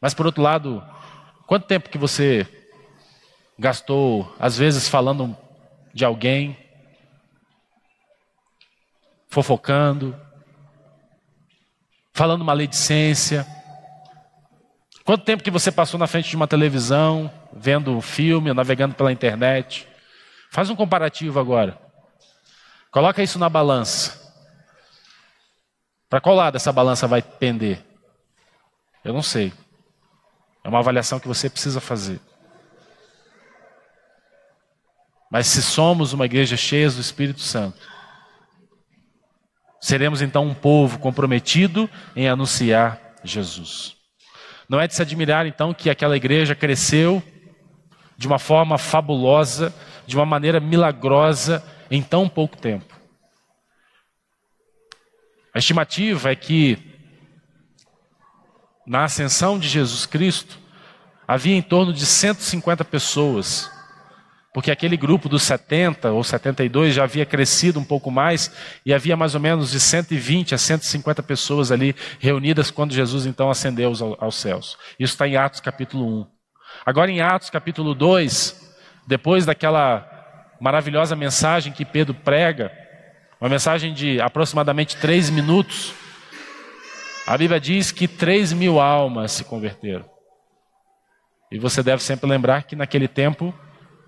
Mas por outro lado, quanto tempo que você gastou, às vezes, falando de alguém, fofocando, falando maledicência? Quanto tempo que você passou na frente de uma televisão, vendo um filme, navegando pela internet? Faz um comparativo agora. Coloca isso na balança. Para qual lado essa balança vai pender? Eu não sei. É uma avaliação que você precisa fazer. Mas se somos uma igreja cheia do Espírito Santo, seremos então um povo comprometido em anunciar Jesus. Não é de se admirar então que aquela igreja cresceu de uma forma fabulosa, de uma maneira milagrosa em tão pouco tempo. A estimativa é que na ascensão de Jesus Cristo havia em torno de 150 pessoas, porque aquele grupo dos 70 ou 72 já havia crescido um pouco mais e havia mais ou menos de 120 a 150 pessoas ali reunidas quando Jesus então ascendeu aos céus. Isso está em Atos capítulo 1. Agora em Atos capítulo 2, depois daquela maravilhosa mensagem que Pedro prega, uma mensagem de aproximadamente 3 minutos, A Bíblia diz que 3.000 almas se converteram. E você deve sempre lembrar que naquele tempo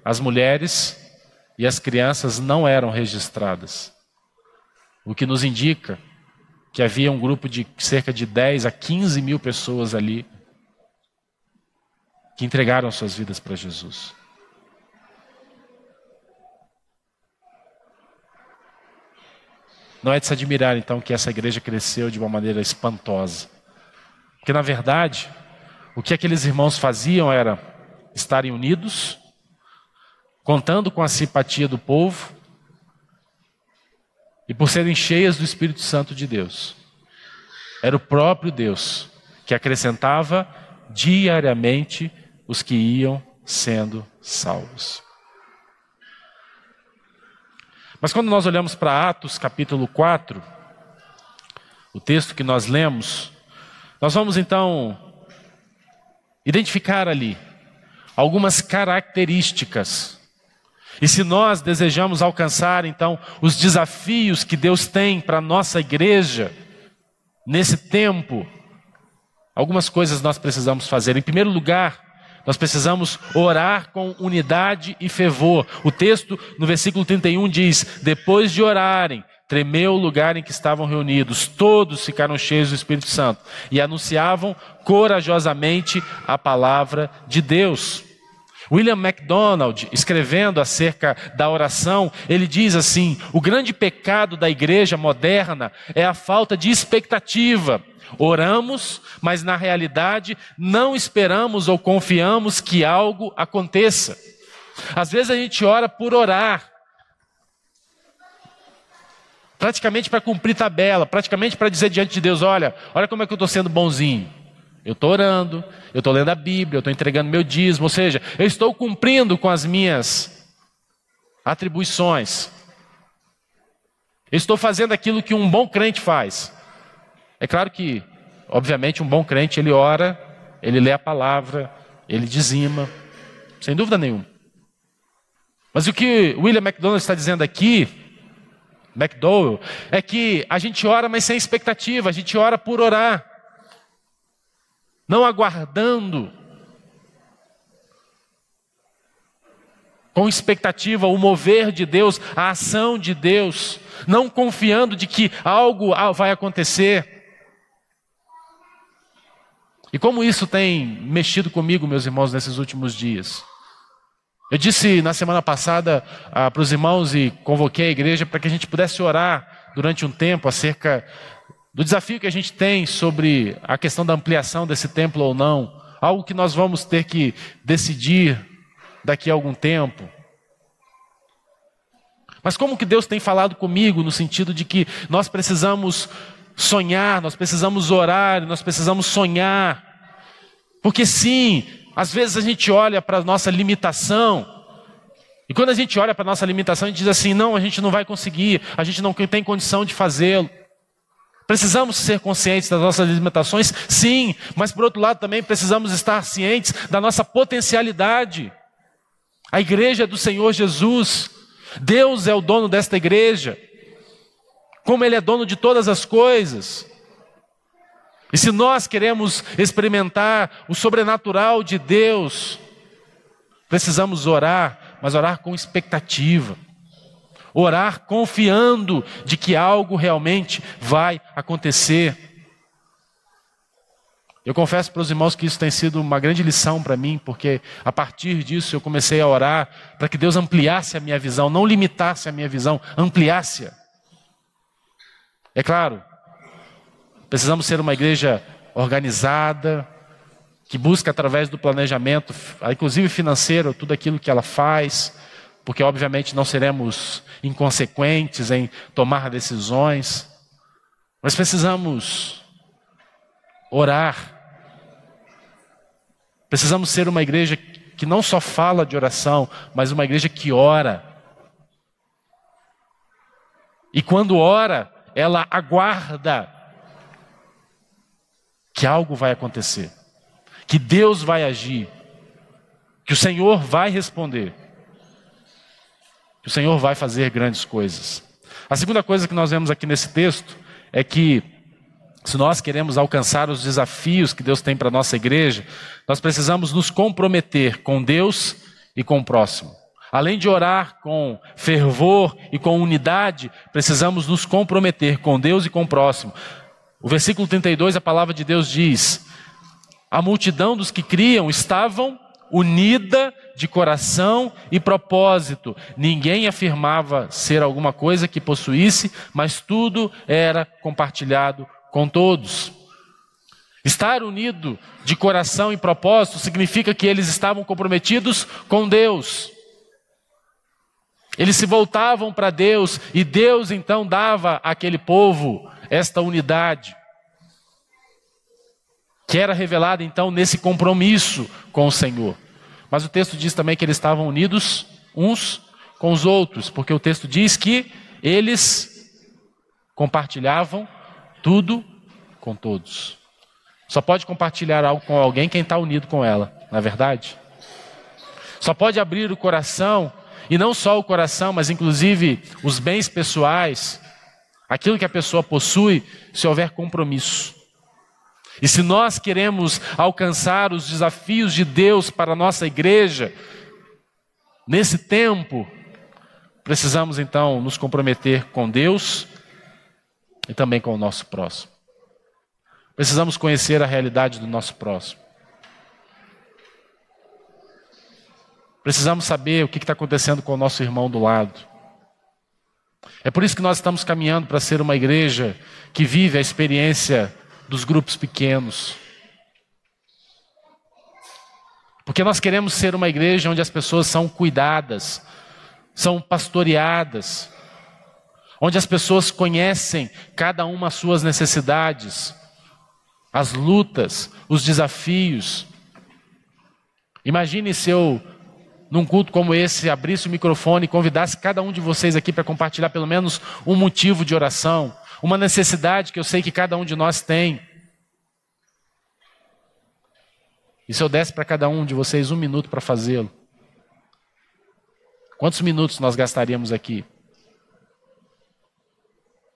as mulheres e as crianças não eram registradas. O que nos indica que havia um grupo de cerca de 10 a 15 mil pessoas ali que entregaram suas vidas para Jesus. Não é de se admirar, então, que essa igreja cresceu de uma maneira espantosa. Porque, na verdade, o que aqueles irmãos faziam era estarem unidos, contando com a simpatia do povo, e por serem cheias do Espírito Santo de Deus. Era o próprio Deus que acrescentava diariamente os que iam sendo salvos. Mas quando nós olhamos para Atos capítulo 4, o texto que nós lemos, nós vamos então identificar ali algumas características. E se nós desejamos alcançar então os desafios que Deus tem para a nossa igreja nesse tempo, algumas coisas nós precisamos fazer. Em primeiro lugar, nós precisamos orar com unidade e fervor. O texto no versículo 31 diz: depois de orarem, tremeu o lugar em que estavam reunidos. Todos ficaram cheios do Espírito Santo e anunciavam corajosamente a palavra de Deus. William MacDonald, escrevendo acerca da oração, ele diz assim: o grande pecado da igreja moderna é a falta de expectativa. Oramos, mas na realidade não esperamos ou confiamos que algo aconteça. Às vezes a gente ora por orar, praticamente para cumprir tabela, praticamente para dizer diante de Deus: olha como é que eu estou sendo bonzinho. Eu estou orando, eu estou lendo a Bíblia, eu estou entregando meu dízimo, ou seja, eu estou cumprindo com as minhas atribuições. Eu estou fazendo aquilo que um bom crente faz. É claro que, obviamente, um bom crente, ele ora, ele lê a palavra, ele dizima, sem dúvida nenhuma. Mas o que William MacDonald está dizendo aqui, McDowell, é que a gente ora, mas sem expectativa, a gente ora por orar. Não aguardando com expectativa o mover de Deus, a ação de Deus, não confiando de que algo vai acontecer. E como isso tem mexido comigo, meus irmãos, nesses últimos dias? Eu disse na semana passada para os irmãos e convoquei a igreja para que a gente pudesse orar durante um tempo acerca do desafio que a gente tem sobre a questão da ampliação desse templo ou não. Algo que nós vamos ter que decidir daqui a algum tempo. Mas como que Deus tem falado comigo no sentido de que nós precisamos sonhar, nós precisamos orar, nós precisamos sonhar. Porque sim, às vezes a gente olha para a nossa limitação, e quando a gente olha para a nossa limitação, a gente diz assim: não, a gente não vai conseguir, a gente não tem condição de fazê-lo. Precisamos ser conscientes das nossas limitações, sim, mas por outro lado também precisamos estar cientes da nossa potencialidade. A igreja é do Senhor Jesus, Deus é o dono desta igreja, como Ele é dono de todas as coisas. E se nós queremos experimentar o sobrenatural de Deus, precisamos orar, mas orar com expectativa. Orar confiando de que algo realmente vai acontecer. Eu confesso para os irmãos que isso tem sido uma grande lição para mim, porque a partir disso eu comecei a orar para que Deus ampliasse a minha visão, não limitasse a minha visão, ampliasse-a. É claro, precisamos ser uma igreja organizada, que busca através do planejamento, inclusive financeiro, tudo aquilo que ela faz, porque obviamente não seremos inconsequentes em tomar decisões. Nós precisamos orar. Precisamos ser uma igreja que não só fala de oração, mas uma igreja que ora. E quando ora, ela aguarda que algo vai acontecer, que Deus vai agir, que o Senhor vai responder, que o Senhor vai fazer grandes coisas. A segunda coisa que nós vemos aqui nesse texto é que se nós queremos alcançar os desafios que Deus tem para a nossa igreja, nós precisamos nos comprometer com Deus e com o próximo. Além de orar com fervor e com unidade, precisamos nos comprometer com Deus e com o próximo. O versículo 32, a palavra de Deus diz: a multidão dos que criam estavam unida de coração e propósito. Ninguém afirmava ser alguma coisa que possuísse, mas tudo era compartilhado com todos. Estar unido de coração e propósito significa que eles estavam comprometidos com Deus. Eles se voltavam para Deus e Deus então dava àquele povo esta unidade, que era revelada então nesse compromisso com o Senhor. Mas o texto diz também que eles estavam unidos uns com os outros, porque o texto diz que eles compartilhavam tudo com todos. Só pode compartilhar algo com alguém quem está unido com ela, não é verdade? Só pode abrir o coração, e não só o coração, mas inclusive os bens pessoais, aquilo que a pessoa possui, se houver compromisso. E se nós queremos alcançar os desafios de Deus para a nossa igreja, nesse tempo, precisamos então nos comprometer com Deus e também com o nosso próximo. Precisamos conhecer a realidade do nosso próximo. Precisamos saber o que está acontecendo com o nosso irmão do lado. É por isso que nós estamos caminhando para ser uma igreja que vive a experiência dos grupos pequenos. Porque nós queremos ser uma igreja onde as pessoas são cuidadas, são pastoreadas, onde as pessoas conhecem cada uma as suas necessidades, as lutas, os desafios. Imagine se eu, num culto como esse, abrisse o microfone e convidasse cada um de vocês aqui para compartilhar pelo menos um motivo de oração, uma necessidade que eu sei que cada um de nós tem. E se eu desse para cada um de vocês 1 minuto para fazê-lo? Quantos minutos nós gastaríamos aqui?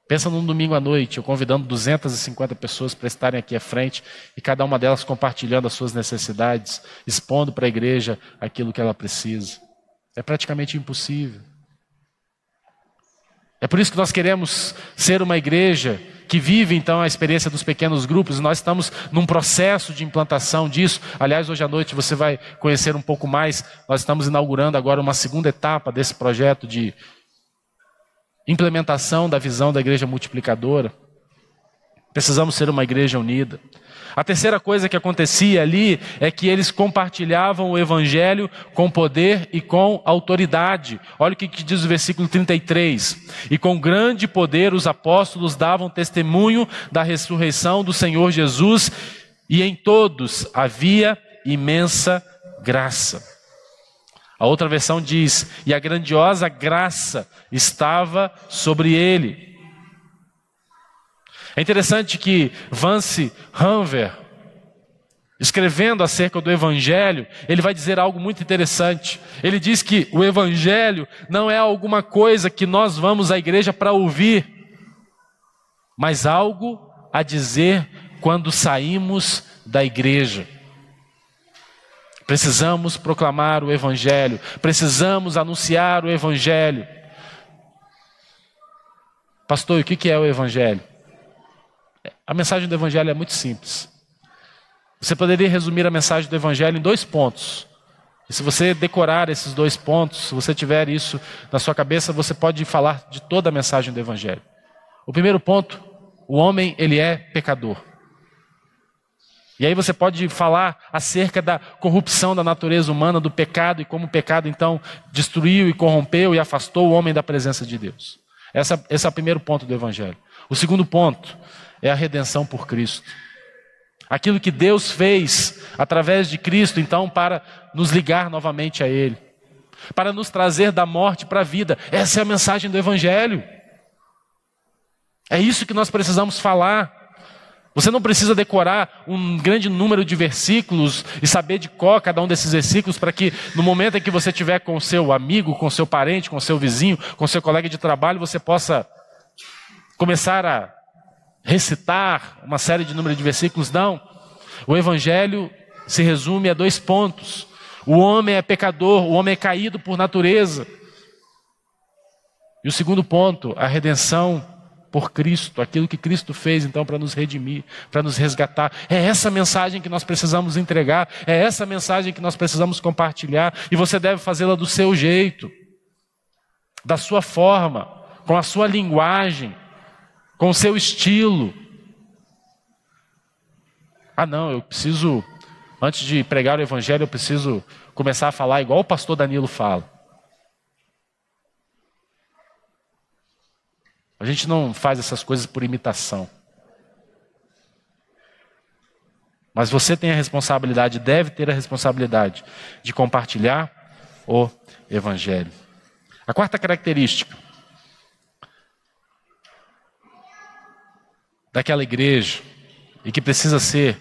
Pensa num domingo à noite, eu convidando 250 pessoas para estarem aqui à frente e cada uma delas compartilhando as suas necessidades, expondo para a igreja aquilo que ela precisa. É praticamente impossível. É por isso que nós queremos ser uma igreja que vive então a experiência dos pequenos grupos. Nós estamos num processo de implantação disso. Aliás, hoje à noite você vai conhecer um pouco mais. Nós estamos inaugurando agora uma segunda etapa desse projeto de implementação da visão da igreja multiplicadora. Precisamos ser uma igreja unida. A terceira coisa que acontecia ali é que eles compartilhavam o evangelho com poder e com autoridade. Olha o que diz o versículo 33. E com grande poder os apóstolos davam testemunho da ressurreição do Senhor Jesus, e em todos havia imensa graça. A outra versão diz: e a grandiosa graça estava sobre ele. É interessante que Vance Havner, escrevendo acerca do Evangelho, ele vai dizer algo muito interessante. Ele diz que o Evangelho não é alguma coisa que nós vamos à igreja para ouvir, mas algo a dizer quando saímos da igreja. Precisamos proclamar o Evangelho, precisamos anunciar o Evangelho. Pastor, o que é o Evangelho? A mensagem do Evangelho é muito simples. Você poderia resumir a mensagem do Evangelho em 2 pontos. E se você decorar esses 2 pontos, se você tiver isso na sua cabeça, você pode falar de toda a mensagem do Evangelho. O primeiro ponto: o homem, ele é pecador. E aí você pode falar acerca da corrupção da natureza humana, do pecado, e como o pecado então destruiu e corrompeu e afastou o homem da presença de Deus. Esse é o primeiro ponto do Evangelho. O segundo ponto é a redenção por Cristo. Aquilo que Deus fez através de Cristo, então, para nos ligar novamente a Ele, para nos trazer da morte para a vida. Essa é a mensagem do Evangelho. É isso que nós precisamos falar. Você não precisa decorar um grande número de versículos e saber de cor cada um desses versículos para que no momento em que você estiver com o seu amigo, com o seu parente, com o seu vizinho, com o seu colega de trabalho, você possa começar a recitar uma série de número de versículos, não. O Evangelho se resume a 2 pontos. O homem é pecador, o homem é caído por natureza. E o segundo ponto, a redenção por Cristo, aquilo que Cristo fez então para nos redimir, para nos resgatar. É essa mensagem que nós precisamos entregar, é essa mensagem que nós precisamos compartilhar, e você deve fazê-la do seu jeito, da sua forma, com a sua linguagem, com o seu estilo. Ah não, eu preciso, antes de pregar o Evangelho, eu preciso começar a falar igual o pastor Danilo fala. A gente não faz essas coisas por imitação. Mas você tem a responsabilidade, deve ter a responsabilidade de compartilhar o Evangelho. A quarta característica daquela igreja, e que precisa ser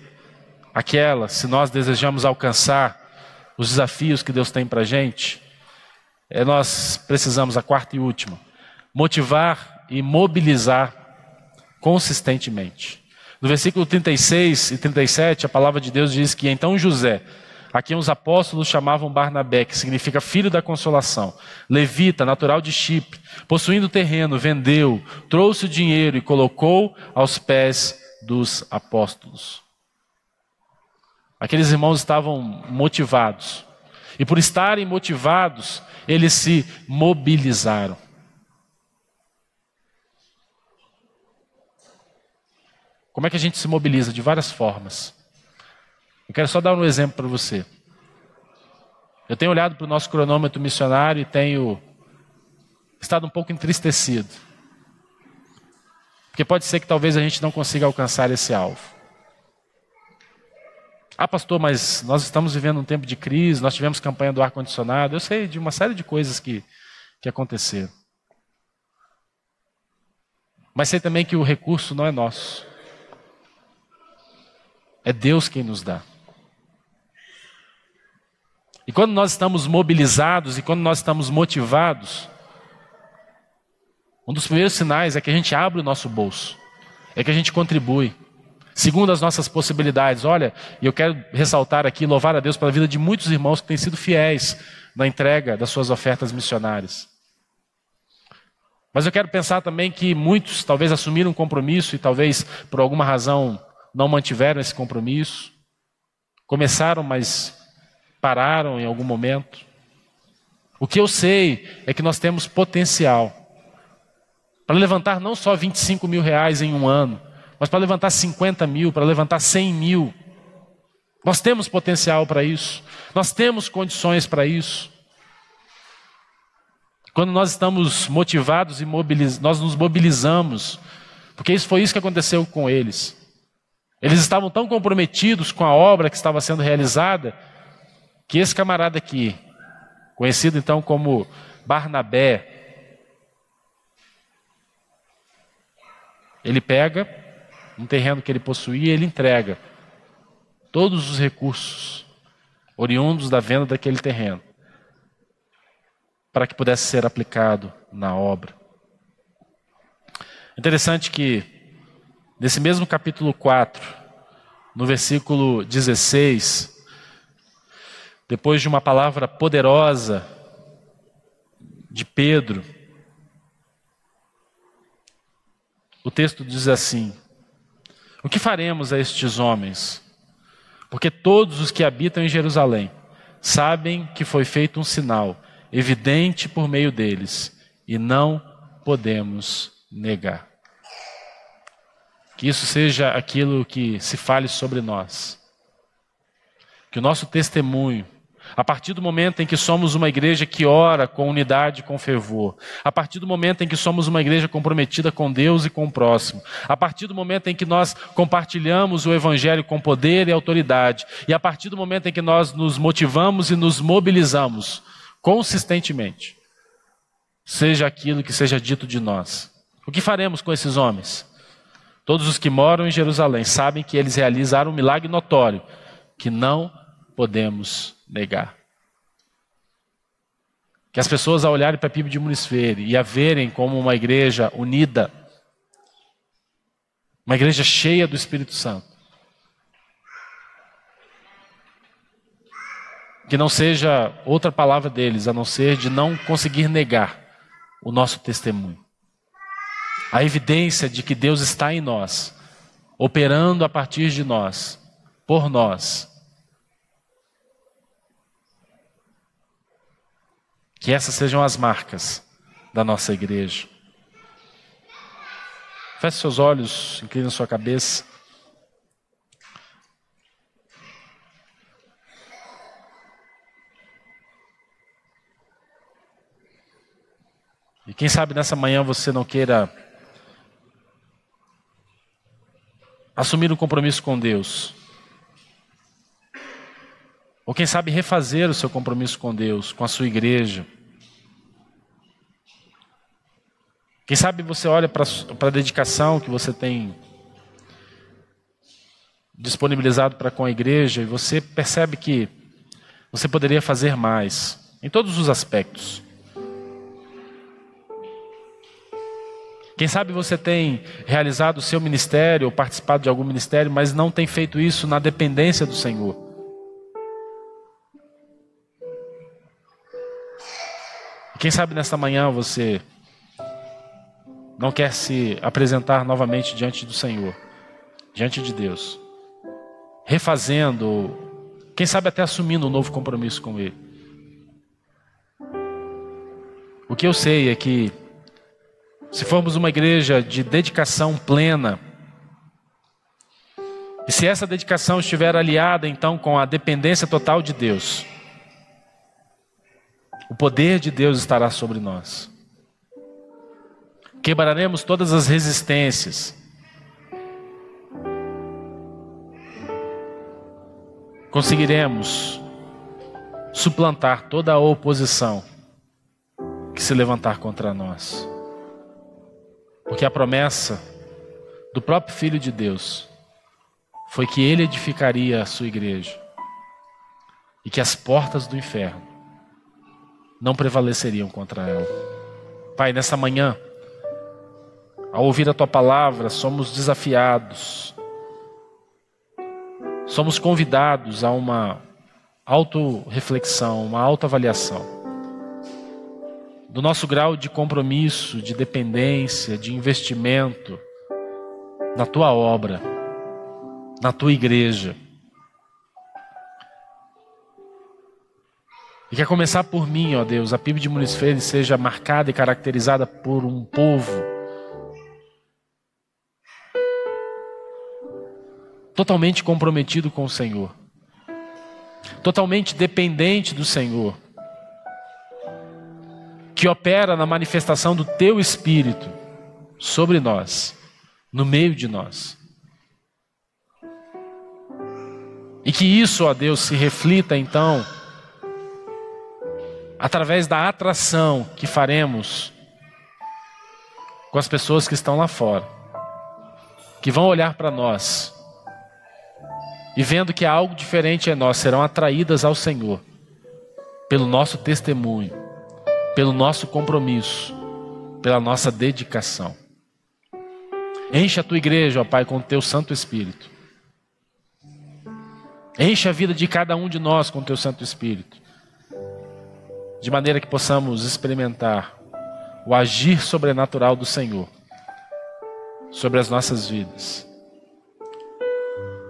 aquela, se nós desejamos alcançar os desafios que Deus tem para a gente, nós precisamos, a quarta e última, motivar e mobilizar consistentemente. No versículo 36 e 37, a palavra de Deus diz que então José, a quem os apóstolos chamavam Barnabé, que significa filho da consolação, levita, natural de Chipre, possuindo terreno, vendeu, trouxe o dinheiro e colocou aos pés dos apóstolos. Aqueles irmãos estavam motivados, e por estarem motivados, eles se mobilizaram. Como é que a gente se mobiliza? De várias formas. Eu quero só dar um exemplo para você. Eu tenho olhado para o nosso cronômetro missionário e tenho estado um pouco entristecido. Porque pode ser que talvez a gente não consiga alcançar esse alvo. Ah, pastor, mas nós estamos vivendo um tempo de crise, nós tivemos campanha do ar-condicionado. Eu sei de uma série de coisas que aconteceram. Mas sei também que o recurso não é nosso. É Deus quem nos dá. E quando nós estamos mobilizados e quando nós estamos motivados, um dos primeiros sinais é que a gente abre o nosso bolso, é que a gente contribui, segundo as nossas possibilidades. Olha, e eu quero ressaltar aqui, louvar a Deus pela vida de muitos irmãos que têm sido fiéis na entrega das suas ofertas missionárias. Mas eu quero pensar também que muitos talvez assumiram um compromisso e talvez por alguma razão não mantiveram esse compromisso. Começaram, mas pararam em algum momento. O que eu sei é que nós temos potencial para levantar não só 25 mil reais em um ano, mas para levantar 50 mil, para levantar 100 mil. Nós temos potencial para isso. Nós temos condições para isso. Quando nós estamos motivados e nós nos mobilizamos, porque foi isso que aconteceu com eles. Eles estavam tão comprometidos com a obra que estava sendo realizada, que esse camarada aqui, conhecido então como Barnabé, ele pega um terreno que ele possuía e ele entrega todos os recursos oriundos da venda daquele terreno, para que pudesse ser aplicado na obra. Interessante que nesse mesmo capítulo 4, no versículo 16, depois de uma palavra poderosa de Pedro, o texto diz assim: o que faremos a estes homens? Porque todos os que habitam em Jerusalém sabem que foi feito um sinal evidente por meio deles, e não podemos negar. Que isso seja aquilo que se fale sobre nós. Que o nosso testemunho, a partir do momento em que somos uma igreja que ora com unidade e com fervor, a partir do momento em que somos uma igreja comprometida com Deus e com o próximo, a partir do momento em que nós compartilhamos o Evangelho com poder e autoridade, e a partir do momento em que nós nos motivamos e nos mobilizamos consistentemente, seja aquilo que seja dito de nós. O que faremos com esses homens? Todos os que moram em Jerusalém sabem que eles realizaram um milagre notório, que não podemos negar. Que as pessoas, ao olharem para a PIB de Muniz Freire e a verem como uma igreja unida, Uma igreja cheia do Espírito Santo. Que não seja outra palavra deles, a não ser de não conseguir negar o nosso testemunho. A evidência de que Deus está em nós, operando a partir de nós, por nós. Que essas sejam as marcas da nossa igreja. Feche seus olhos, incline sua cabeça. E quem sabe nessa manhã você não queira assumir um compromisso com Deus. Ou quem sabe refazer o seu compromisso com Deus, com a sua igreja. Quem sabe você olha para a dedicação que você tem disponibilizado para com a igreja e você percebe que você poderia fazer mais, em todos os aspectos. Quem sabe você tem realizado o seu ministério ou participado de algum ministério, mas não tem feito isso na dependência do Senhor. Quem sabe nesta manhã você não quer se apresentar novamente diante do Senhor, diante de Deus, refazendo, quem sabe até assumindo um novo compromisso com Ele. O que eu sei é que se formos uma igreja de dedicação plena, e se essa dedicação estiver aliada então com a dependência total de Deus, o poder de Deus estará sobre nós. Quebraremos todas as resistências. Conseguiremos suplantar toda a oposição que se levantar contra nós. Porque a promessa do próprio Filho de Deus foi que Ele edificaria a sua igreja e que as portas do inferno não prevaleceriam contra ela. Pai, nessa manhã, ao ouvir a Tua palavra, somos desafiados, somos convidados a uma autorreflexão, uma autoavaliação do nosso grau de compromisso, de dependência, de investimento na Tua obra, na Tua igreja. E quer começar por mim, ó Deus, a PIB de Muniz Freire seja marcada e caracterizada por um povo totalmente comprometido com o Senhor, totalmente dependente do Senhor, que opera na manifestação do Teu Espírito sobre nós, no meio de nós. E que isso, ó Deus, se reflita então através da atração que faremos com as pessoas que estão lá fora, que vão olhar para nós e vendo que há algo diferente em nós, serão atraídas ao Senhor pelo nosso testemunho, pelo nosso compromisso, pela nossa dedicação. Enche a Tua igreja, ó Pai, com o Teu Santo Espírito. Enche a vida de cada um de nós com o Teu Santo Espírito, de maneira que possamos experimentar o agir sobrenatural do Senhor sobre as nossas vidas,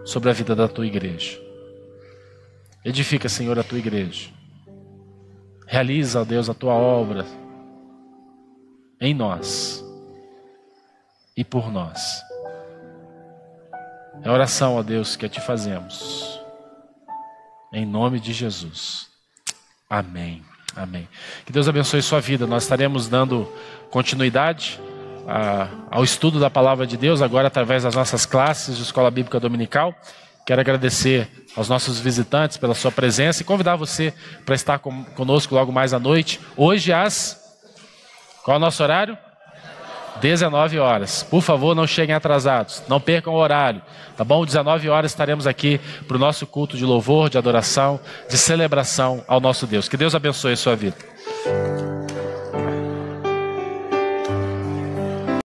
sobre a vida da Tua igreja. Edifica, Senhor, a Tua igreja. Realiza, ó Deus, a Tua obra em nós e por nós. É a oração, ó Deus, que a Te fazemos. Em nome de Jesus. Amém. Amém. Que Deus abençoe sua vida. Nós estaremos dando continuidade ao estudo da Palavra de Deus, agora através das nossas classes de Escola Bíblica Dominical. Quero agradecer aos nossos visitantes pela sua presença e convidar você para estar conosco logo mais à noite. Hoje qual é o nosso horário? 19 horas. Por favor, não cheguem atrasados, não percam o horário, tá bom? 19 horas estaremos aqui para o nosso culto de louvor, de adoração, de celebração ao nosso Deus. Que Deus abençoe a sua vida.